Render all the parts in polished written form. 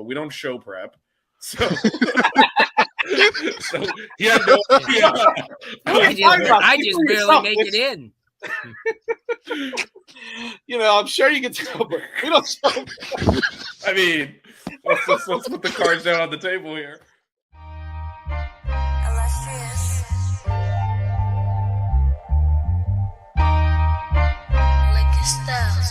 We don't show prep. So, so he had no idea. I just barely make it in. I'm sure you can tell, but we don't show. I mean, let's put the cards down on the table here. Illustrious. Styles.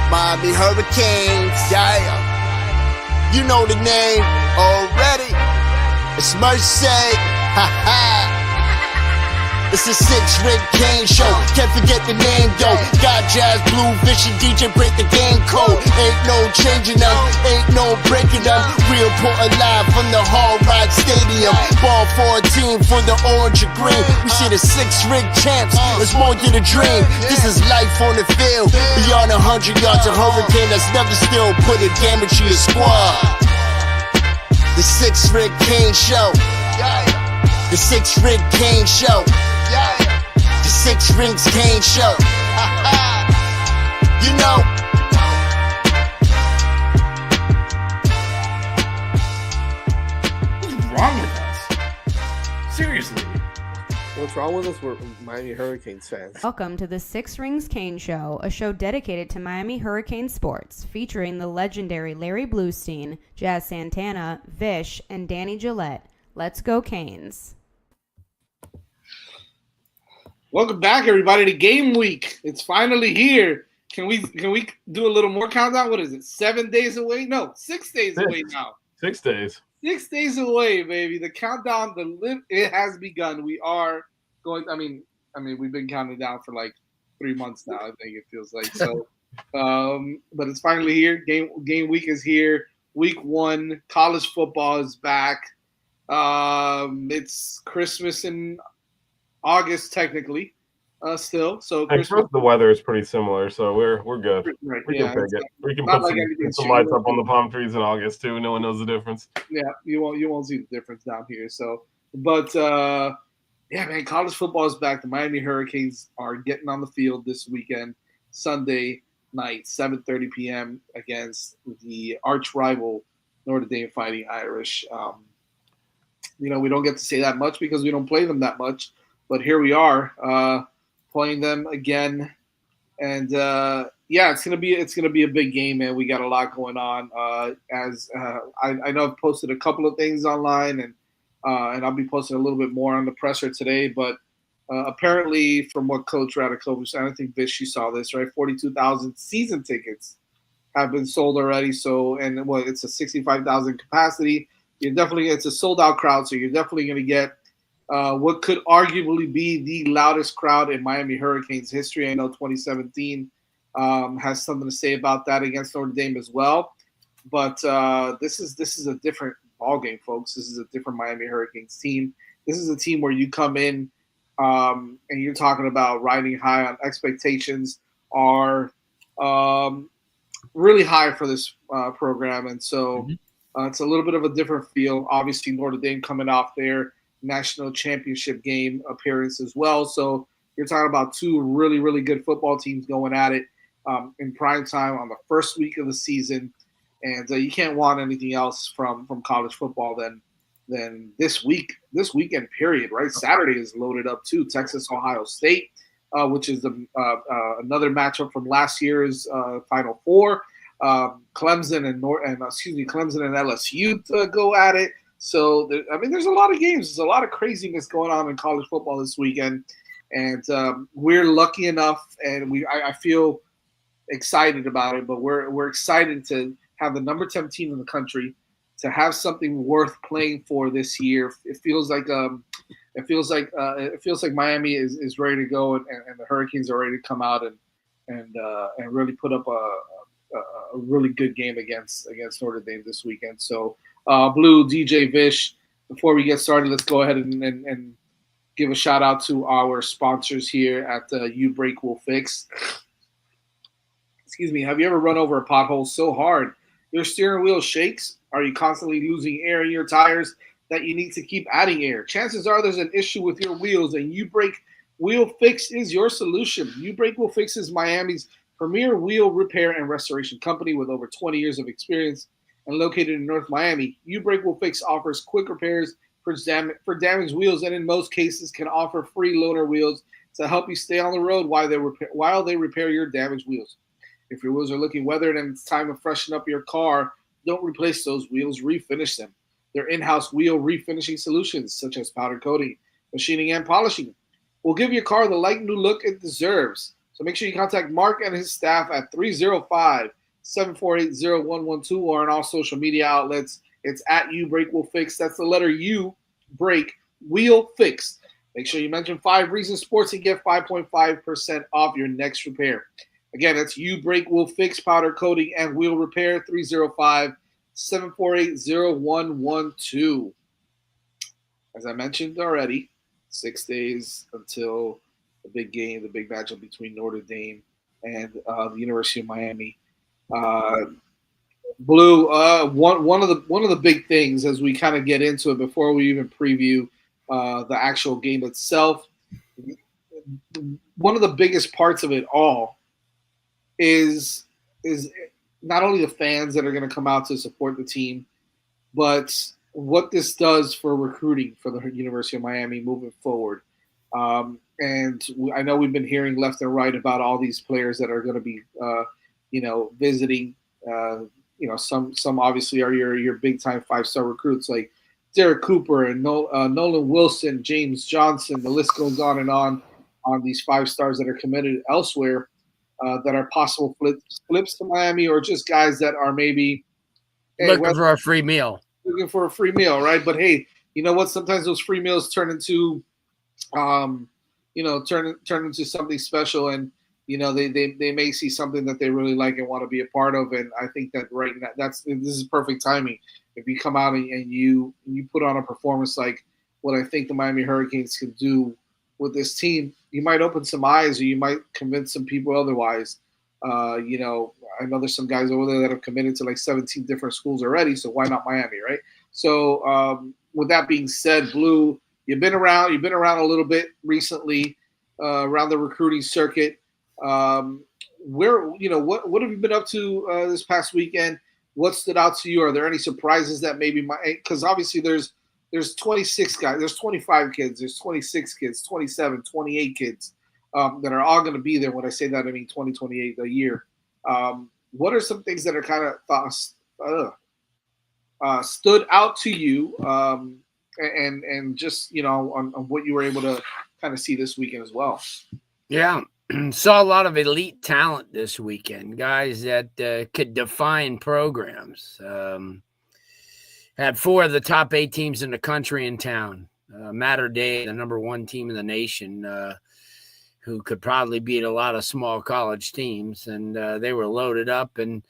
Miami Hurricanes, yeah. You know the name already. It's Mercy. Ha ha. It's a 6-rig Kane show. Can't forget the name, yo. Got Jazz, Blue, Vision, DJ, break the game code. Ain't no changing them, ain't no breaking them. Real Portland live from the Hard Rock Stadium. Ball 14 for the orange and green. We see the 6-rig champs. It's more than a dream. This is life on the field. Beyond 100 yards, a hurricane that's never still put a damage to your squad. The 6-rig Kane show. The 6-rig Kane show. The 6 Rings Kane show. You know. What's wrong with us? Seriously. What's wrong with us? We're Miami Hurricanes fans. Welcome to the 6 Rings Kane Show, a show dedicated to Miami Hurricane sports, featuring the legendary Larry Bluestein, Jazz Santana, Vish, and Danny Gillette. Let's go Canes. Welcome back, everybody, to game week. It's finally here. Can we do a little more countdown? What is it? 7 days away? No, 6 days away now. 6 days. 6 days away, baby. The countdown, it has begun. We are going. I mean, we've been counting down for like 3 months now. I think it feels like so. But it's finally here. Game week is here. Week 1, college football is back. It's Christmas in August technically, still. So the weather is pretty similar, so we're good. Right, we can pick it. We can put some lights up on the palm trees in August too. No one knows the difference. Yeah, you won't see the difference down here. So, but yeah, man, college football is back. The Miami Hurricanes are getting on the field this weekend, Sunday night, 7:30 p.m. against the arch rival Notre Dame Fighting Irish. We don't get to say that much because we don't play them that much. But here we are, playing them again, and it's gonna be a big game, man. We got a lot going on. I know I've posted a couple of things online, and I'll be posting a little bit more on the presser today. But apparently, from what Coach Radakovich said, I think Vish, you saw this, right? 42,000 season tickets have been sold already. So, and it's a 65,000 capacity. It's a sold out crowd, so you're definitely gonna get what could arguably be the loudest crowd in Miami Hurricanes history. I know 2017 has something to say about that against Notre Dame as well. But this is a different ballgame, folks. This is a different Miami Hurricanes team. This is a team where you come in and you're talking about riding high on expectations are really high for this program. And so it's a little bit of a different feel. Obviously, Notre Dame coming off their national championship game appearance as well. So you're talking about two really, really good football teams going at it in prime time on the first week of the season. And you can't want anything else from college football than this weekend period, right? Saturday is loaded up too. Texas, Ohio State, which is another matchup from last year's Final Four. Clemson and LSU to go at it. So, there's a lot of games. There's a lot of craziness going on in college football this weekend. And we're lucky enough, and I feel excited about it, but we're excited to have the number 10 team in the country, to have something worth playing for this year. It feels like Miami is ready to go, and the Hurricanes are ready to come out and really put up a really good game against Notre Dame this weekend. So, Blue, DJ, Vish, before we get started, let's go ahead and give a shout out to our sponsors here at You Break Will Fix. Excuse me. Have you ever run over a pothole so hard Your steering wheel shakes? Are you constantly losing air in your tires that you need to keep adding air? Chances are there's an issue with your wheels, and U-Brake Wheel Fix is your solution. U-Brake Wheel Fix is Miami's premier wheel repair and restoration company with over 20 years of experience and located in North Miami. U-Brake Wheel Fix offers quick repairs for damaged wheels, and in most cases can offer free loaner wheels to help you stay on the road while they repair your damaged wheels. If your wheels are looking weathered and it's time to freshen up your car, don't replace those wheels, refinish them. Their in-house wheel refinishing solutions, such as powder coating, machining, and polishing, will give your car the light new look it deserves. So make sure you contact Mark and his staff at 305-748-0112 or on all social media outlets. It's at U-Brake Wheel Fix. That's the letter U, Brake Wheel Fix. Make sure you mention 5 Reasons Sports and get 5.5% off your next repair. Again, that's U-Brake Wheel Fix, powder coating, and wheel repair, 305-748-0112. As I mentioned already, 6 days until the big game, the big matchup between Notre Dame and the University of Miami. Blue, one of the big things as we kind of get into it before we even preview the actual game itself, one of the biggest parts of it all is not only the fans that are going to come out to support the team, but what this does for recruiting for the University of Miami moving forward. And I know we've been hearing left and right about all these players that are going to be, visiting. Some obviously are your big time 5-star recruits like Derek Cooper and Nolan Wilson, James Johnson. The list goes on these 5 stars that are committed elsewhere. That are possible flips to Miami, or just guys that are maybe looking for a free meal. Looking for a free meal, right? But hey, you know what? Sometimes those free meals turn into, turn into something special, and they may see something that they really like and want to be a part of. And I think that right now, this is perfect timing. If you come out and you put on a performance like what I think the Miami Hurricanes can do with this team, you might open some eyes, or you might convince some people otherwise. I know there's some guys over there that have committed to like 17 different schools already, so why not Miami, right? So with that being said, Blue, you've been around a little bit recently around the recruiting circuit. What have you been up to this past weekend? What stood out to you? Are there any surprises that maybe because obviously there's 26 guys, there's 25 kids, there's 26 kids, 27, 28 kids that are all going to be there. When I say that, I mean 2028 a year. What are some things that are kind of stood out to you and just, on what you were able to kind of see this weekend as well? Yeah. Saw a lot of elite talent this weekend, guys that could define programs. Had 4 of the top 8 teams in the country in town. Mater Dei, the number 1 team in the nation, who could probably beat a lot of small college teams, and they were loaded up. And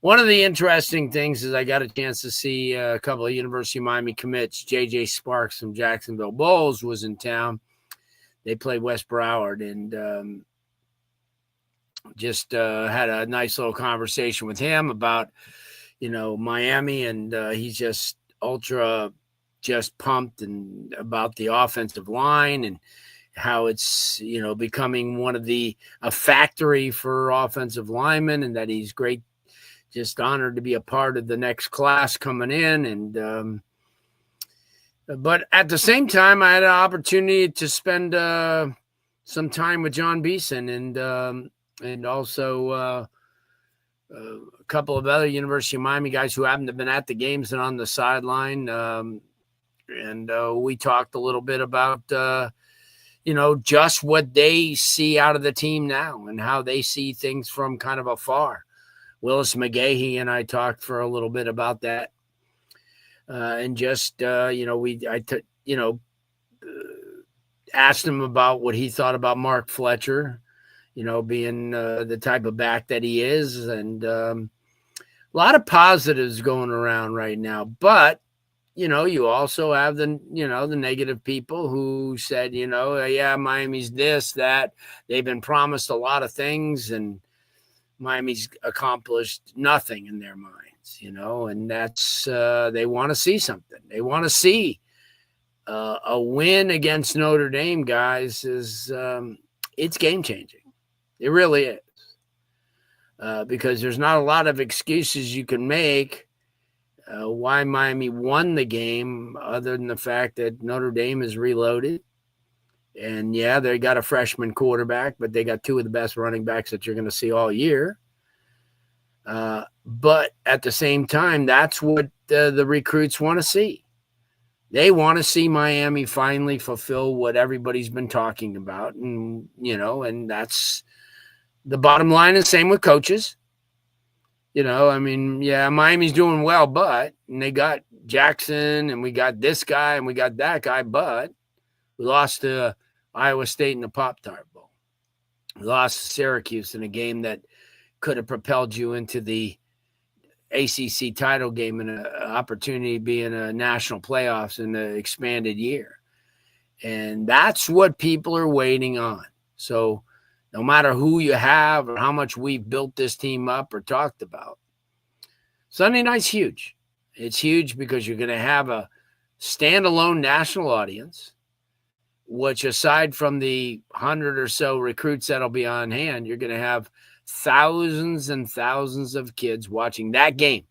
one of the interesting things is I got a chance to see a couple of University of Miami commits. J.J. Sparks from Jacksonville Bulls was in town. They played West Broward, and just had a nice little conversation with him about Miami, and he's just pumped and about the offensive line and how it's, becoming a factory for offensive linemen, and that he's great, just honored to be a part of the next class coming in. And, but at the same time, I had an opportunity to spend some time with John Beeson and also a couple of other University of Miami guys who haven't been at the games and on the sideline. And we talked a little bit about, just what they see out of the team now and how they see things from kind of afar. Willis McGahee and I talked for a little bit about that. And just, asked him about what he thought about Mark Fletcher, being the type of back that he is. And a lot of positives going around right now. But, you also have the negative people who said, yeah, Miami's this, that. They've been promised a lot of things, and Miami's accomplished nothing in their minds. offense, and that's they want to see something. They want to see a win against Notre Dame, guys, is it's game changing. It really is. Because there's not a lot of excuses you can make why Miami won the game other than the fact that Notre Dame is reloaded. And, yeah, they got a freshman quarterback, but they got two of the best running backs that you're going to see all year. But at the same time, that's what the recruits want to see. They want to see Miami finally fulfill what everybody's been talking about. And, and that's the bottom line. Is same with coaches. Miami's doing well, but and they got Jackson and we got this guy and we got that guy, but we lost to Iowa State in the Pop-Tart Bowl. We lost to Syracuse in a game that could have propelled you into the ACC title game and an opportunity to be in a national playoffs in the expanded year. And that's what people are waiting on. So no matter who you have or how much we've built this team up or talked about, Sunday night's huge. It's huge because you're going to have a standalone national audience, which aside from the 100 or so recruits that'll be on hand, you're going to have thousands and thousands of kids watching that game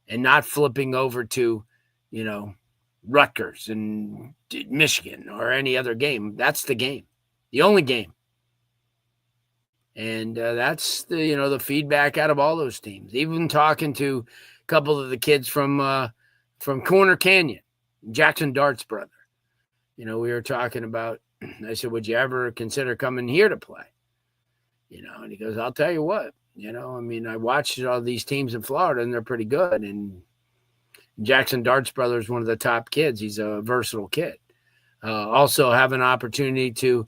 and not flipping over to, Rutgers and Michigan or any other game. That's the game, the only game. And that's the feedback out of all those teams. Even talking to a couple of the kids from Corner Canyon, Jackson Dart's brother. We were talking about, I said, would you ever consider coming here to play? And he goes, I'll tell you what, I watched all these teams in Florida and they're pretty good. And Jackson Dart's brother is one of the top kids. He's a versatile kid. Also have an opportunity to,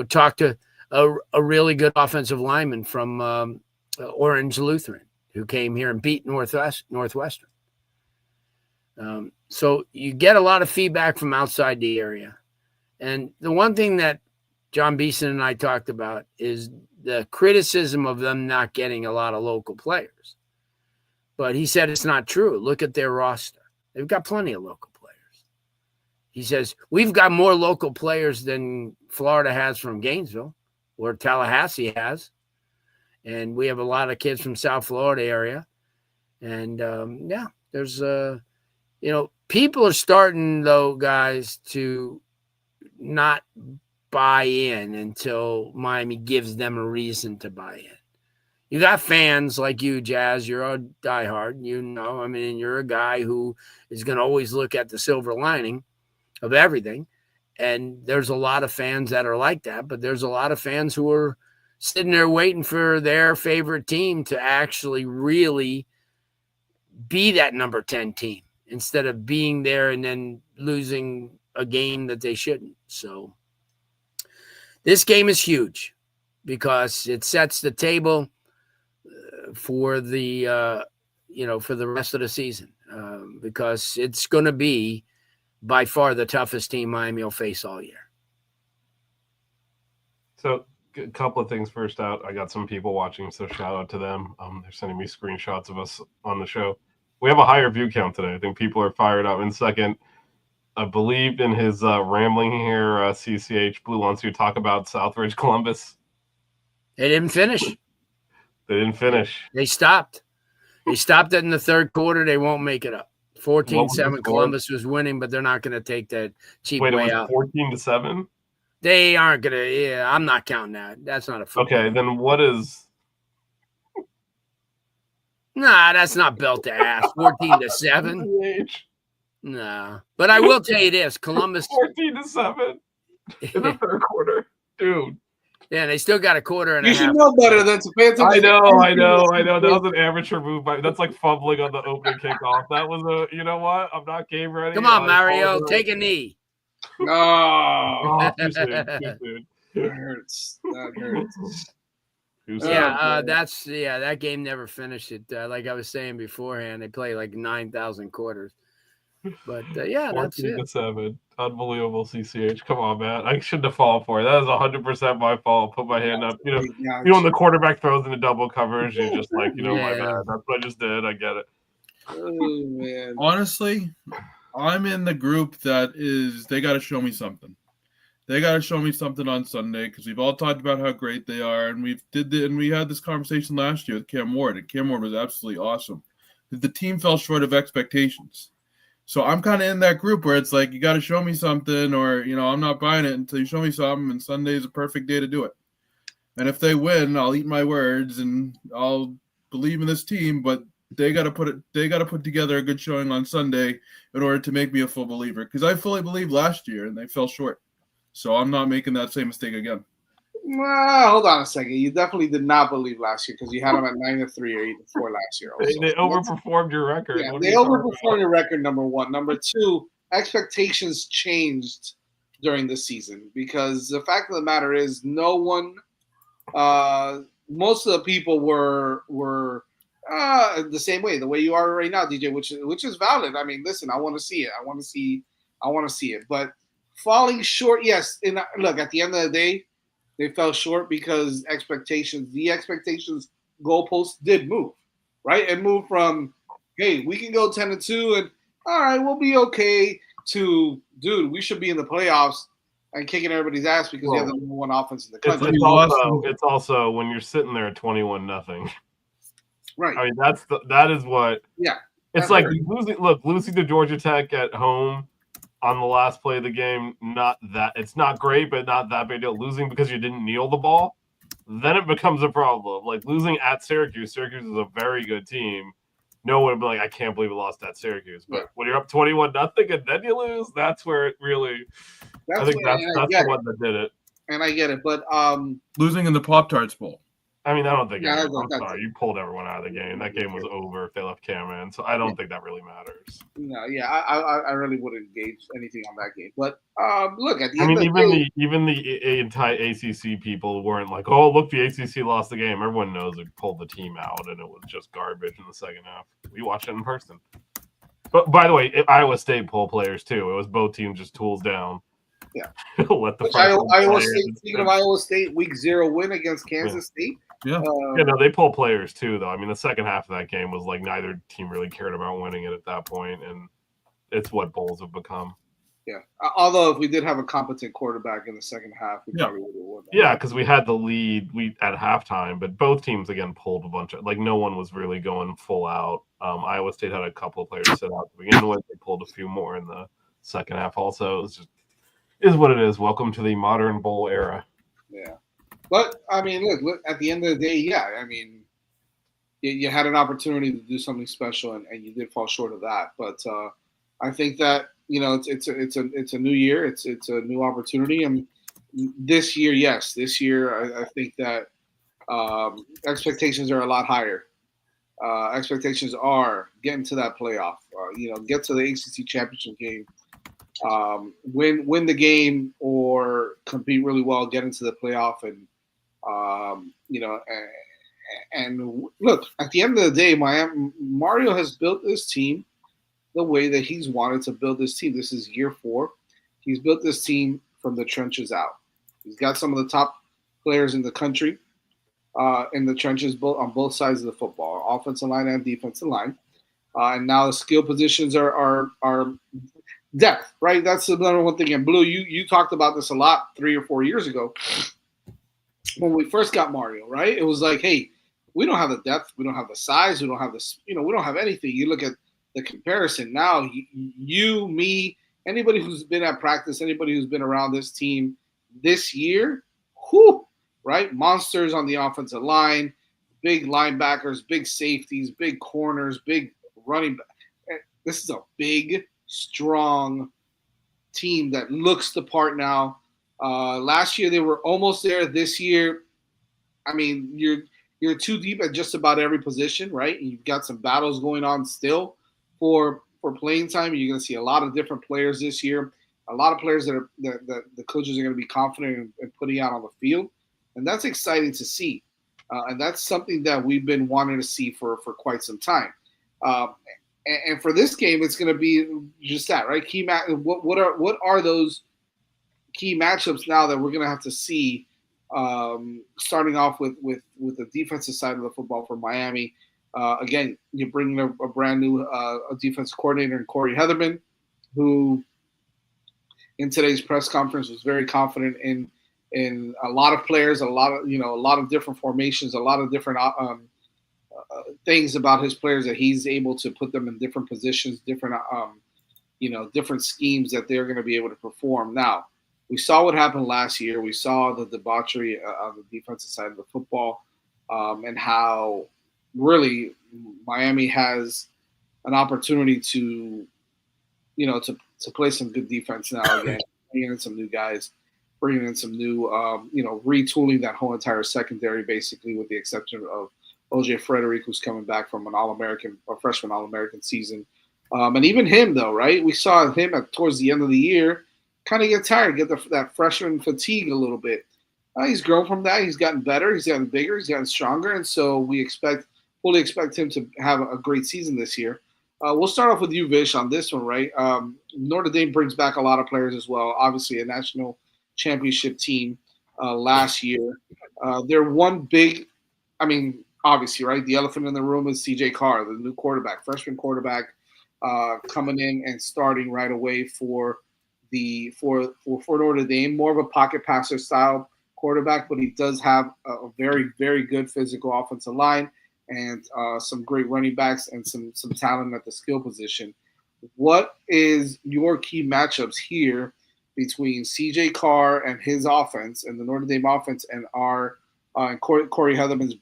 talk to a really good offensive lineman from Orange Lutheran who came here and beat Northwestern. So you get a lot of feedback from outside the area. And the one thing that John Beeson and I talked about is the criticism of them not getting a lot of local players. But he said it's not true. Look at their roster. They've got plenty of local players. He says, we've got more local players than Florida has from Gainesville or Tallahassee has. And we have a lot of kids from South Florida area. And, there's, people are starting, though, guys, to not buy in until Miami gives them a reason to buy in. You got fans like you, Jazz. You're a diehard. You're a guy who is going to always look at the silver lining of everything. And there's a lot of fans that are like that, but there's a lot of fans who are sitting there waiting for their favorite team to actually really be that number 10 team instead of being there and then losing a game that they shouldn't. So this game is huge because it sets the table for the for the rest of the season because it's going to be by far the toughest team Miami will face all year. So a couple of things first out. I got some people watching, so shout out to them. They're sending me screenshots of us on the show. We have a higher view count today. I think people are fired up. And second, I believed in his rambling here. CCH Blue wants you to talk about Southridge Columbus. They didn't finish. They stopped. They stopped it in the third quarter. They won't make it up. 14-7 Columbus was winning, but they're not going to take that cheap way out. 14-7? They aren't going to. Yeah, I'm not counting that. That's not a football. Okay, then what is? Nah, that's not belt to ass. 14-7. Nah, but I will tell you this: Columbus 14-7 in the third quarter, dude. Yeah, they still got a quarter and you a half. You should know better than to pay attention. I know. That was an amateur move. That's like fumbling on the opening kickoff. That was a. You know what? I'm not game ready. Come on, Mario, take a knee. No, too soon. That hurts. That game never finished. Like I was saying beforehand, they play like 9,000 quarters. But yeah, that's 14-7. Unbelievable, CCH. Come on, man. I shouldn't have fallen for it. That is 100% my fault. Put my hand up. When the quarterback throws into double coverage, you're just like, my bad. That's what I just did. I get it. Oh man. Honestly, I'm in the group that is they got to show me something. They got to show me something on Sunday because we've all talked about how great they are, and we had this conversation last year with Cam Ward, and Cam Ward was absolutely awesome. The team fell short of expectations. So I'm kind of in that group where it's like, you got to show me something, or, I'm not buying it until you show me something, and Sunday is a perfect day to do it. And if they win, I'll eat my words and I'll believe in this team, but they got to put together a good showing on Sunday in order to make me a full believer, because I fully believed last year and they fell short. So I'm not making that same mistake again. Well, hold on a second. You definitely did not believe last year because you had them at 9-3 or 8-4 last year. Also. They overperformed your record. Yeah, they overperformed your record, number one. Number two, expectations changed during the season because the fact of the matter is no one most of the people were the same way, the way you are right now, DJ, which is valid. I mean, listen, I want to see it. I want to see it. But falling short, yes. And look, at the end of the day, they fell short because the expectations goalposts did move, right? It moved from, hey, we can go 10-2 and all right, we'll be okay, to, dude, we should be in the playoffs and kicking everybody's ass because we have the number one offense in the country. It's also when you're sitting there at 21-0. Right. I mean, that is what. Yeah. It's like losing to Georgia Tech at home on the last play of the game. It's not great, but not that big deal. Losing because you didn't kneel the ball, then it becomes a problem. Like losing at Syracuse. Syracuse is a very good team. No one would be like, I can't believe we lost at Syracuse. But when you're up 21-0 and then you lose, that's where it really. I think that's the one that did it. And I get it, but losing in the Pop-Tarts Bowl. I mean, I don't think. I'm sorry, you pulled everyone out of the game. That game was over if they left Cam in, so I don't think that really matters. No, yeah, I really wouldn't engage anything on that game. But look, at the end of the day, even the anti-ACC people weren't like, oh, look, the ACC lost the game. Everyone knows they pulled the team out, and it was just garbage in the second half. We watched it in person. But by the way, Iowa State pulled players too. It was both teams just tools down. Yeah. Let the Iowa State. Speaking of Iowa State, Week 0 win against Kansas State. Yeah. They pull players too, though. I mean, the second half of that game was like neither team really cared about winning it at that point, and it's what bowls have become. Yeah. Although if we did have a competent quarterback in the second half, we probably would have won. Yeah, because we had the lead at halftime, but both teams again pulled a bunch of no one was really going full out. Iowa State had a couple of players sit out to begin with. They pulled a few more in the second half. Also, it's just is what it is. Welcome to the modern bowl era. Yeah. But, I mean, look, at the end of the day, yeah, I mean, you had an opportunity to do something special, and you did fall short of that. But I think that, it's a new year. It's a new opportunity. And this year, yes, I think that expectations are a lot higher. Expectations are getting to that playoff, get to the ACC championship game. Win the game or compete really well, get into the playoff, and and look, at the end of the day, Mario has built this team the way that he's wanted to build this team. This is year 4. He's built this team from the trenches out. He's got some of the top players in the country in the trenches, on both sides of the football, offensive line and defensive line, and now the skill positions are depth, right? That's the number one thing. And Blue, you talked about this a lot 3 or 4 years ago when we first got Mario, right? It was like, hey, we don't have the depth, we don't have the size, we don't have this, we don't have anything. You look at the comparison now. You, me, anybody who's been at practice, anybody who's been around this team this year, right? Monsters on the offensive line, big linebackers, big safeties, big corners, big running back. This is a big, strong team that looks the part now. Last year they were almost there. This year, I mean, you're too deep at just about every position, right? And you've got some battles going on still for playing time. You're going to see a lot of different players this year. A lot of players that the coaches are going to be confident in putting out on the field, and that's exciting to see. And that's something that we've been wanting to see for quite some time. and for this game, it's going to be just that, right? What are those key matchups now that we're going to have to see? Starting off with the defensive side of the football for Miami. Again, you're bringing a brand new defensive coordinator in Corey Heatherman, who in today's press conference was very confident in a lot of players, a lot of different formations, a lot of different things about his players that he's able to put them in different positions, different different schemes that they're going to be able to perform. Now, we saw what happened last year. We saw the debauchery on the defensive side of the football, and how really Miami has an opportunity to play some good defense now again, bringing in some new guys, bringing in some new, retooling that whole entire secondary, basically, with the exception of OJ Frederick, who's coming back from a freshman All-American season. And even him, though, right? We saw him towards the end of the year kind of get tired, get that freshman fatigue a little bit. He's grown from that. He's gotten better. He's gotten bigger. He's gotten stronger. And so we fully expect him to have a great season this year. We'll start off with you, Vish, on this one, right? Notre Dame brings back a lot of players as well. Obviously, a national championship team last year. They're one big, obviously, right? The elephant in the room is CJ Carr, the new quarterback, freshman quarterback, coming in and starting right away for Notre Dame. More of a pocket passer style quarterback, but he does have a very, very good physical offensive line and some great running backs and some talent at the skill position. What is your key matchups here between CJ Carr and his offense and the Notre Dame offense and Corey Heatherman's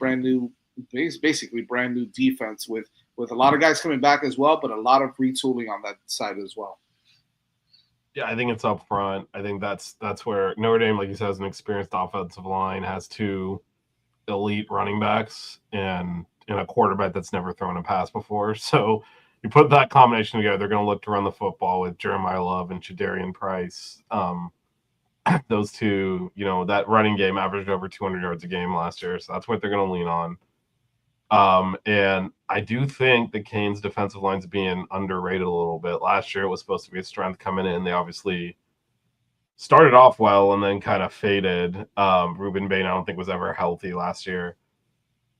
basically brand new defense with a lot of guys coming back as well, but a lot of retooling on that side as well? Yeah, I think it's up front. I think that's where Notre Dame, like you said, has an experienced offensive line, has two elite running backs, and a quarterback that's never thrown a pass before. So you put that combination together, they're going to look to run the football with Jeremiah Love and Shadarian Price. Those two, that running game averaged over 200 yards a game last year, so that's what they're going to lean on. And I do think the Canes defensive line's being underrated a little bit. Last year it was supposed to be a strength coming in. They obviously started off well and then kind of faded. Ruben Bain, I don't think, was ever healthy last year.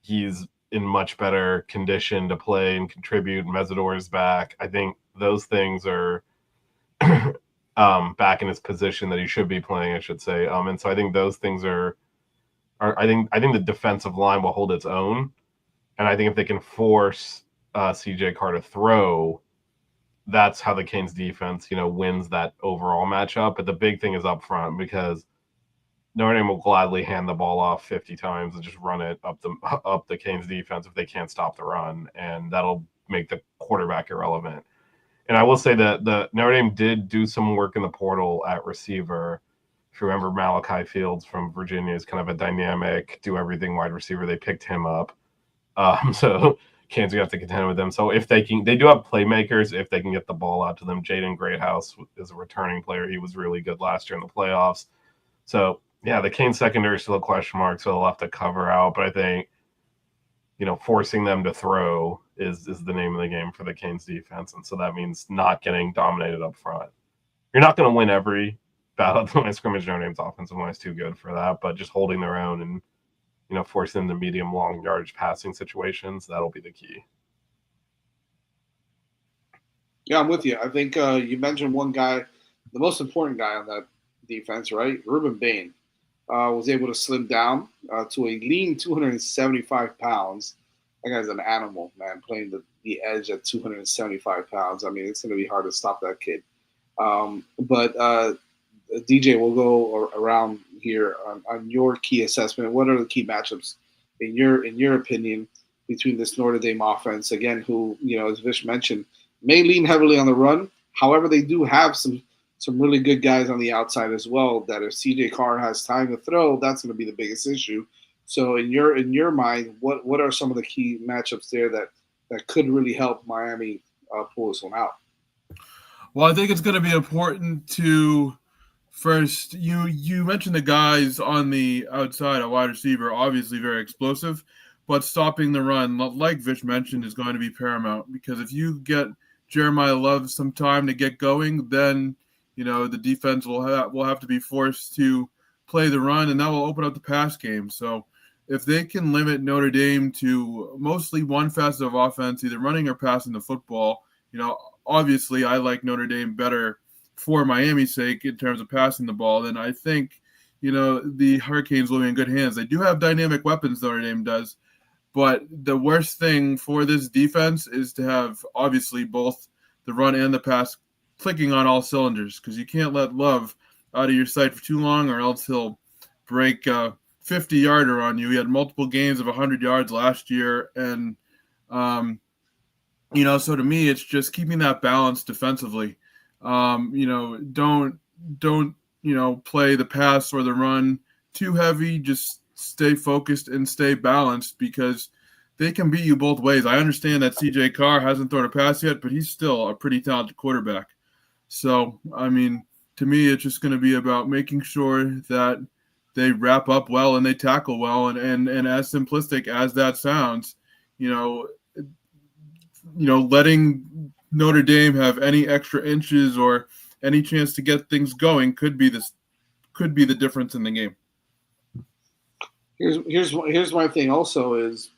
He's in much better condition to play and contribute. Mesidor's back. I think those things are back in his position that he should be playing, I should say. And so I think those things are I think the defensive line will hold its own. And I think if they can force CJ Carr to throw, that's how the Canes defense, wins that overall matchup. But the big thing is up front, because Notre Dame will gladly hand the ball off 50 times and just run it up the Canes defense if they can't stop the run, and that'll make the quarterback irrelevant. And I will say that the Notre Dame did do some work in the portal at receiver. If you remember, Malachi Fields from Virginia is kind of a dynamic, do everything wide receiver. They picked him up. So Canes have to contend with them. So if they do have playmakers if they can get the ball out to them. Jaden Greathouse is a returning player. He was really good last year in the playoffs. So yeah, the Canes secondary is still a question mark, so they'll have to cover out. But I think, forcing them to throw is the name of the game for the Canes defense. And so that means not getting dominated up front. You're not going to win every battle at the line of scrimmage. Notre Dame's offensive line is too good for that, but just holding their own and forcing them to medium, long yardage passing situations, that'll be the key. Yeah, I'm with you. I think you mentioned one guy, the most important guy on that defense, right? Ruben Bain was able to slim down to a lean 275 pounds. That guy's an animal, man, playing the edge at 275 pounds. I mean, it's going to be hard to stop that kid. But DJ, we'll go around here on your key assessment. What are the key matchups in your opinion between this Notre Dame offense, again, who, as Vish mentioned, may lean heavily on the run. However, they do have some really good guys on the outside as well, that if CJ Carr has time to throw, that's going to be the biggest issue. So in your mind, what are some of the key matchups there that could really help Miami pull this one out? Well, I think it's going to be important to first, you mentioned the guys on the outside, a wide receiver, obviously very explosive, but stopping the run, like Vish mentioned, is going to be paramount, because if you get Jeremiah Love some time to get going, then the defense will have to be forced to play the run, and that will open up the pass game. So if they can limit Notre Dame to mostly one facet of offense, either running or passing the football, obviously I like Notre Dame better for Miami's sake in terms of passing the ball. Then I think, the Hurricanes will be in good hands. They do have dynamic weapons, Notre Dame does, but the worst thing for this defense is to have obviously both the run and the pass clicking on all cylinders, because you can't let Love out of your sight for too long, or else he'll break 50-yarder on you. He had multiple games of 100 yards last year, and so to me, it's just keeping that balance defensively. Don't play the pass or the run too heavy. Just stay focused and stay balanced, because they can beat you both ways. I understand that CJ Carr hasn't thrown a pass yet, but he's still a pretty talented quarterback. So, to me, it's just going to be about making sure that they wrap up well and they tackle well. And as simplistic as that sounds, letting Notre Dame have any extra inches or any chance to get things going could be the difference in the game. Here's my thing also is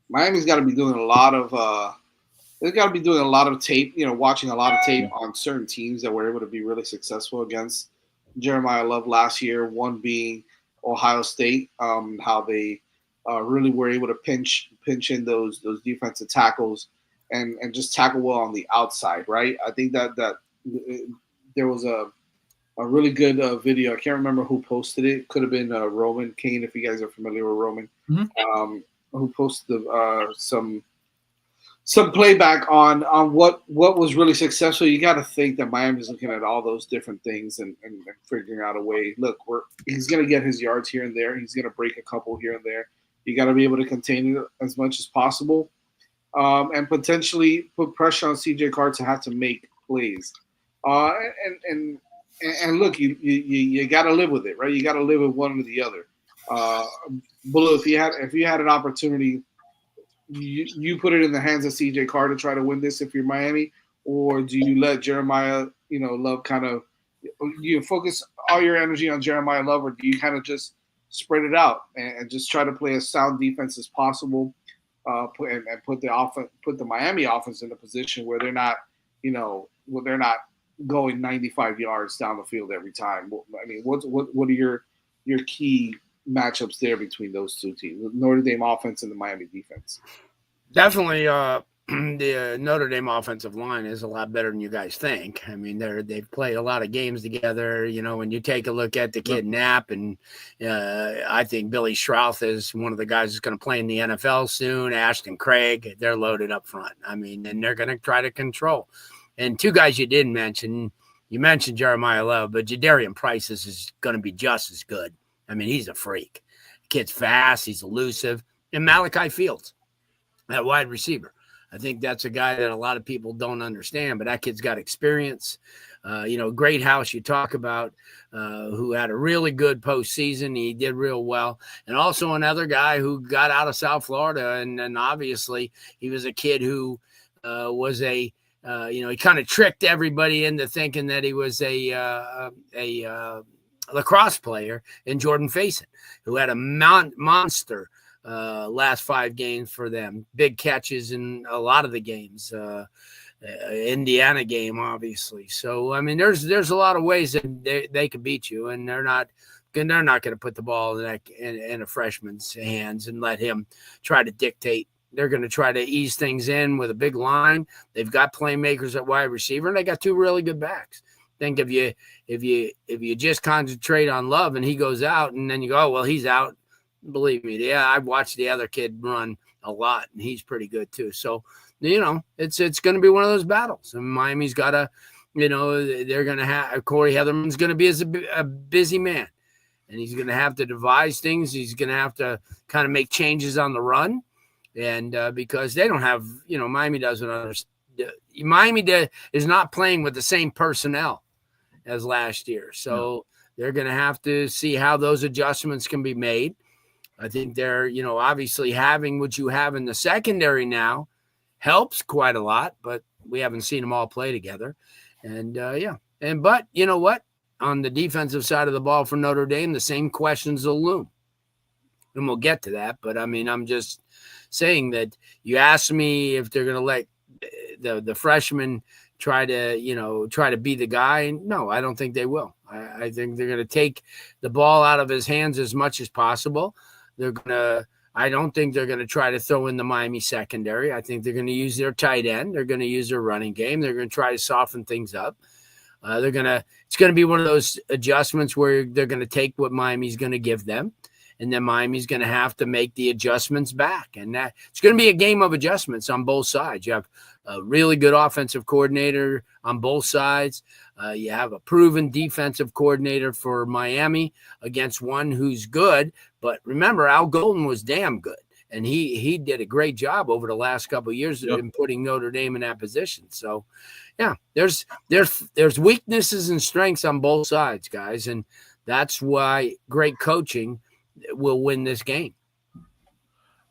Miami's got to be doing a lot of they've got to be doing a lot of tape, watching a lot of tape on certain teams that were able to be really successful against Jeremiah Love last year, one being Ohio State, how they really were able to pinch in those defensive tackles and just tackle well on the outside, right? I think that there was a really good video. I can't remember who posted it. Could have been Roman Kane, if you guys are familiar with Roman, who posted some playback on what was really successful. You got to think that Miami's looking at all those different things and figuring out a way. Look, he's going to get his yards here and there. He's going to break a couple here and there. You got to be able to contain it as much as possible, and potentially put pressure on CJ Carr to have to make plays. And look, you got to live with it, right? You got to live with one or the other. Blue, if you had an opportunity, you put it in the hands of CJ Carr to try to win this if you're Miami, or do you let Jeremiah, Love kind of you focus all your energy on Jeremiah Love, or do you kind of just spread it out and just try to play as sound defense as possible, put the Miami offense in a position where they're not, going 95 yards down the field every time? What are your key matchups there between those two teams, the Notre Dame offense and the Miami defense? Definitely, the Notre Dame offensive line is a lot better than you guys think. They've played a lot of games together. When you take a look at the kid Knapp, and I think Billy Schrouth is one of the guys who's going to play in the NFL soon. Ashton Craig, they're loaded up front. And they're going to try to control. And two guys you didn't mention, you mentioned Jeremiah Love, but Jadarian Price is going to be just as good. He's a freak. The kid's fast. He's elusive. And Malachi Fields, that wide receiver. I think that's a guy that a lot of people don't understand, but that kid's got experience. Great House you talk about, who had a really good postseason. He did real well. And also another guy who got out of South Florida, and obviously he was a kid who was he kind of tricked everybody into thinking that he was a lacrosse player in Jordan Faison, who had a monster last 5 games for them. Big catches in a lot of the games. Indiana game, obviously. So there's a lot of ways that they could beat you, and they're not going to put the ball in a freshman's hands and let him try to dictate. They're going to try to ease things in with a big line. They've got playmakers at wide receiver, and they got 2 really good backs. Think if you just concentrate on Love and he goes out, and then you go, oh, well, he's out. Believe me, yeah, I've watched the other kid run a lot, and he's pretty good too. So, it's going to be one of those battles. And Miami's got to, they're going to have Corey Heatherman's going to be a busy man, and he's going to have to devise things. He's going to have to kind of make changes on the run, and because they don't have, Miami doesn't understand. Miami is not playing with the same personnel as last year. So they're going to have to see how those adjustments can be made. I think they're, obviously having what you have in the secondary now helps quite a lot, but we haven't seen them all play together. And but you know what? On the defensive side of the ball for Notre Dame, the same questions will loom. And we'll get to that. But I mean, I'm just saying that you asked me if they're going to let the freshman try to be the guy. No, I don't think they will. I think they're going to take the ball out of his hands as much as possible. I don't think they're going to try to throw in the Miami secondary. I think they're going to use their tight end. They're going to use their running game. They're going to try to soften things up. It's going to be one of those adjustments where they're going to take what Miami's going to give them, and then Miami's going to have to make the adjustments back. And that it's going to be a game of adjustments on both sides. You have a really good offensive coordinator on both sides. You have a proven defensive coordinator for Miami against one who's good. But remember, Al Golden was damn good. And he did a great job over the last couple of years in putting Notre Dame in that position. So, yeah, there's weaknesses and strengths on both sides, guys. And that's why great coaching will win this game.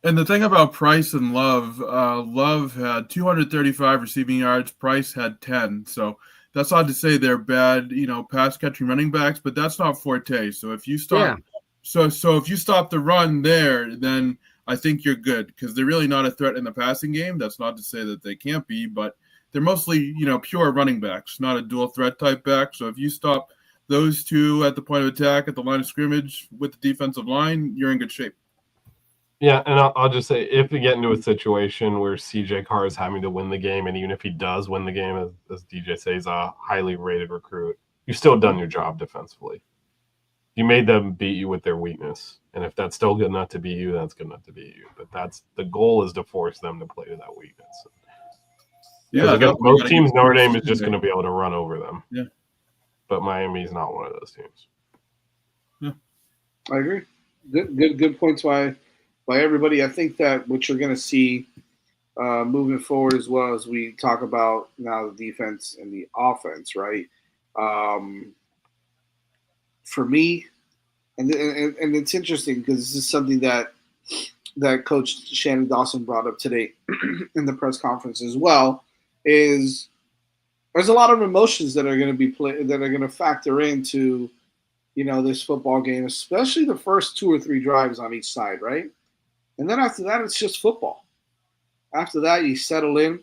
And the thing about Price and Love, Love had 235 receiving yards. Price had 10. So that's not to say they're bad, pass catching running backs, but that's not Forte. So if you stop, so if you stop the run there, then I think you're good because they're really not a threat in the passing game. That's not to say that they can't be, but they're mostly, pure running backs, not a dual threat type back. So if you stop those two at the point of attack, at the line of scrimmage with the defensive line, you're in good shape. Yeah, and I'll just say, if you get into a situation where CJ Carr is having to win the game, and even if he does win the game, as DJ says, a highly rated recruit, you've still done your job defensively. You made them beat you with their weakness. And if that's still good enough to beat you, that's good enough to beat you. But the goal is to force them to play to that weakness. Yeah, against most teams, Notre Dame is just going to be able to run over them. Yeah. But Miami's not one of those teams. Yeah. I agree. Good points by everybody. I think that what you're going to see moving forward, as well as we talk about now the defense and the offense, right? For me, and it's interesting because this is something that Coach Shannon Dawson brought up today in the press conference as well, is there's a lot of emotions that are going to that are going to factor into, this football game, especially the first 2 or 3 drives on each side, right? And then after that, it's just football. After that, you settle in,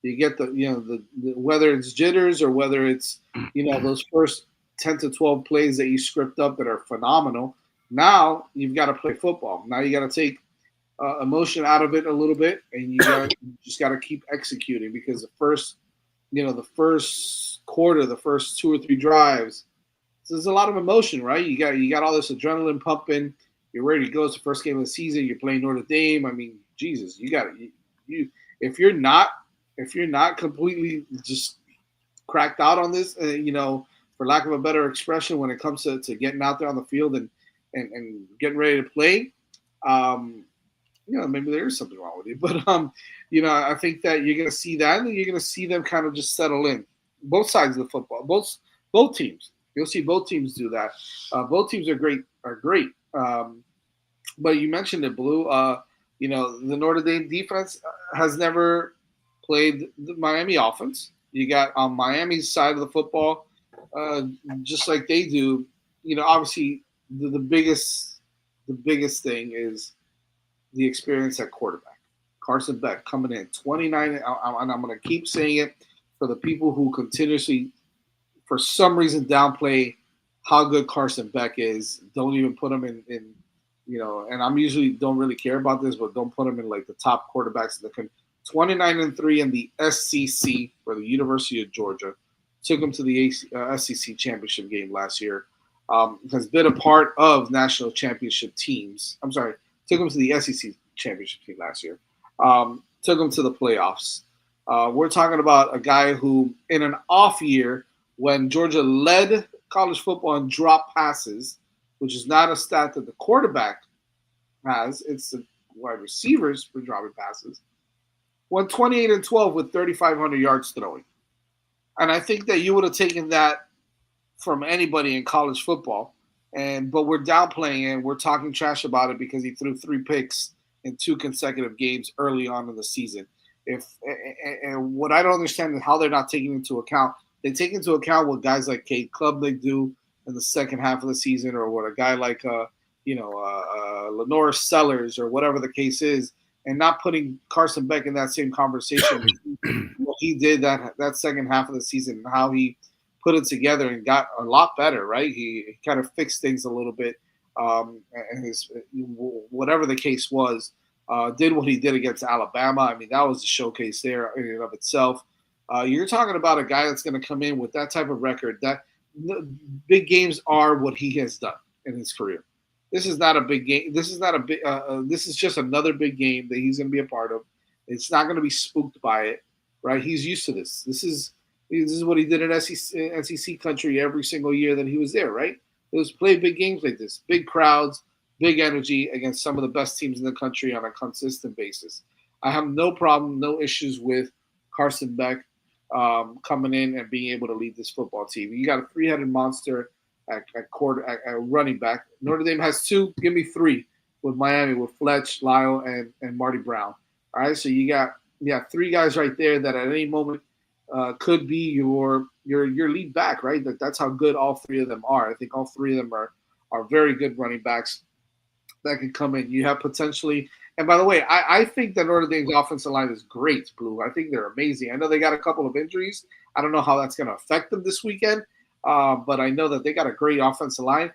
you get the whether it's jitters or whether it's, those first 10 to 12 plays that you script up that are phenomenal. Now you've got to play football. Now you got to take emotion out of it a little bit, and you just got to keep executing, because the first quarter, the first 2 or 3 drives, there's a lot of emotion, right? You got all this adrenaline pumping. You're ready to go. It's the first game of the season. You're playing Notre Dame. I mean, Jesus, you got you. If you're not completely just cracked out on this, for lack of a better expression, when it comes to getting out there on the field and getting ready to play, maybe there is something wrong with you. But I think that you're going to see that, and you're going to see them kind of just settle in. Both sides of the football, both teams. You'll see both teams do that. Both teams are great. But you mentioned it, Blue. The Notre Dame defense has never played the Miami offense. You got on Miami's side of the football, just like they do. Obviously the biggest thing is the experience at quarterback. Carson Beck coming in 29, and I'm going to keep saying it for the people who continuously, for some reason, downplay how good Carson Beck is. Don't even put him in and I'm usually don't really care about this, but don't put him in like the top quarterbacks in the 29-3 in the SEC for the University of Georgia. Took him to the SEC championship game last year. Has been a part of national championship teams. I'm sorry, took him to the SEC championship team last year. Took him to the playoffs. We're talking about a guy who, in an off year, when Georgia led college football in drop passes, which is not a stat that the quarterback has, it's the wide receivers for dropping passes, went 28-12 with 3,500 yards throwing. And I think that you would have taken that from anybody in college football. but we're downplaying it. We're talking trash about it because he threw 3 picks in 2 consecutive games early on in the season. And what I don't understand is how they're not taking into account. They take into account what guys like Cade Klubnik do in the second half of the season, or what a guy like Lenore Sellers or whatever the case is, and not putting Carson Beck in that same conversation. What he did that second half of the season, and how he put it together and got a lot better, right? He kind of fixed things a little bit, and whatever the case was, did what he did against Alabama. I mean, that was a showcase there in and of itself. You're talking about a guy that's going to come in with that type of record. That big games are what he has done in his career. This is not a big game. This is not a big. This is just another big game that he's going to be a part of. It's not going to be spooked by it, right? He's used to this. This is what he did in SEC country every single year that he was there, right? It was play big games like this, big crowds, big energy against some of the best teams in the country on a consistent basis. I have no problem, no issues with Carson Beck coming in and being able to lead this football team. You got a 3-headed monster at running back. Notre Dame has 2. Give me 3 with Miami, with Fletch, Lyle, and Marty Brown. All right, so you got 3 guys right there that at any moment could be your lead back, right? That's how good all 3 of them are. I think all 3 of them are very good running backs that can come in. You have potentially, and by the way, I think that Notre Dame's offensive line is great, Blue. I think they're amazing. I know they got a couple of injuries. I don't know how that's going to affect them this weekend, but I know that they got a great offensive line.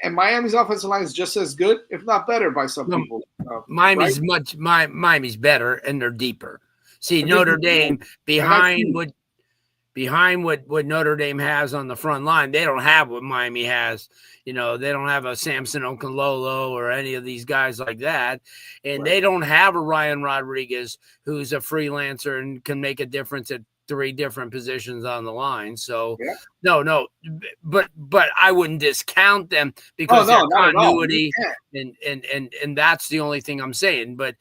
And Miami's offensive line is just as good, if not better, by some people. Miami's right? Miami's better, and they're deeper. See, Notre Dame behind what Notre Dame has on the front line, they don't have what Miami has. They don't have a Samson Okunlolo or any of these guys like that. And They don't have a Ryan Rodriguez who's a freelancer and can make a difference at 3 different positions on the line. So no, but I wouldn't discount them because their continuity and that's the only thing I'm saying. But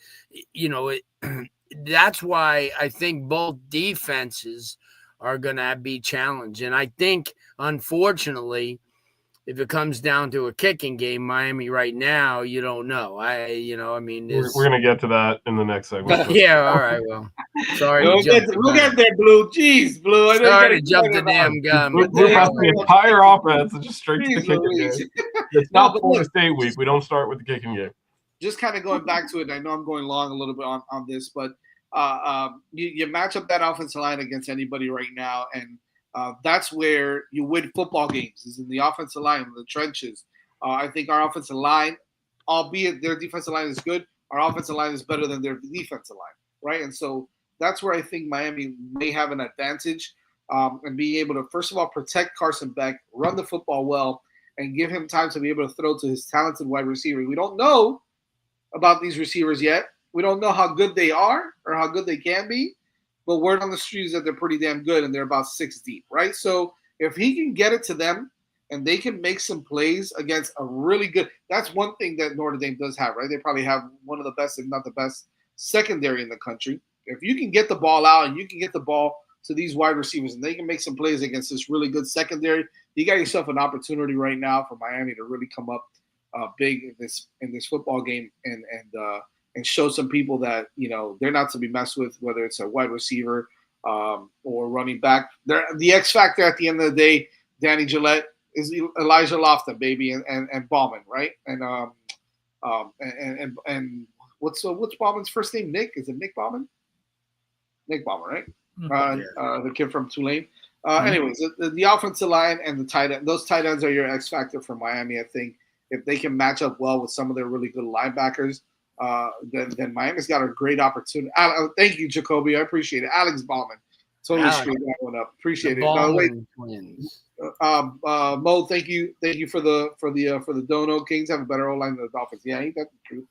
that's why I think both defenses are going to be challenged. And I think, unfortunately, if it comes down to a kicking game, Miami right now, you don't know. We're going to get to that in the next segment. Yeah, all right. Well, sorry. We'll get there, Blue. Jeez, Blue. Sorry to jump the damn gun. Blue has the entire offense and just straight to the kicking game. It's not Florida State week. We don't start with the kicking game. Just kind of going back to it, I know I'm going long a little bit on this, but you match up that offensive line against anybody right now, and that's where you win football games, is in the offensive line, in the trenches. I think our offensive line, albeit their defensive line is good, our offensive line is better than their defensive line, right? And so that's where I think Miami may have an advantage and being able to, first of all, protect Carson Beck, run the football well, and give him time to be able to throw to his talented wide receivers. We don't know about these receivers yet. We don't know how good they are or how good they can be, but word on the street is that they're pretty damn good, and they're about 6 deep, right? So if he can get it to them and they can make some plays against a really good – that's one thing that Notre Dame does have, right? They probably have one of the best, if not the best, secondary in the country. If you can get the ball out and you can get the ball to these wide receivers and they can make some plays against this really good secondary, you got yourself an opportunity right now for Miami to really come up big in this football game and show some people that they're not to be messed with, whether it's a wide receiver or running back. The X factor at the end of the day, Danny Gillette, is Elijah Lofton, baby, and Bauman, right? And what's Bauman's first name? Nick? Is it Nick Bauman? Nick Bauman, right? The kid from Tulane. Anyways, the offensive line and the tight end, those tight ends are your X factor for Miami. I think if they can match up well with some of their really good linebackers, then Miami's got a great opportunity. Thank you, Jacoby. I appreciate it. Alex Bauman. Totally screwed that one up. Appreciate it. By the way, Mo, thank you for the Dono. Kings have a better O-line than the Dolphins. Yeah, ain't that the truth?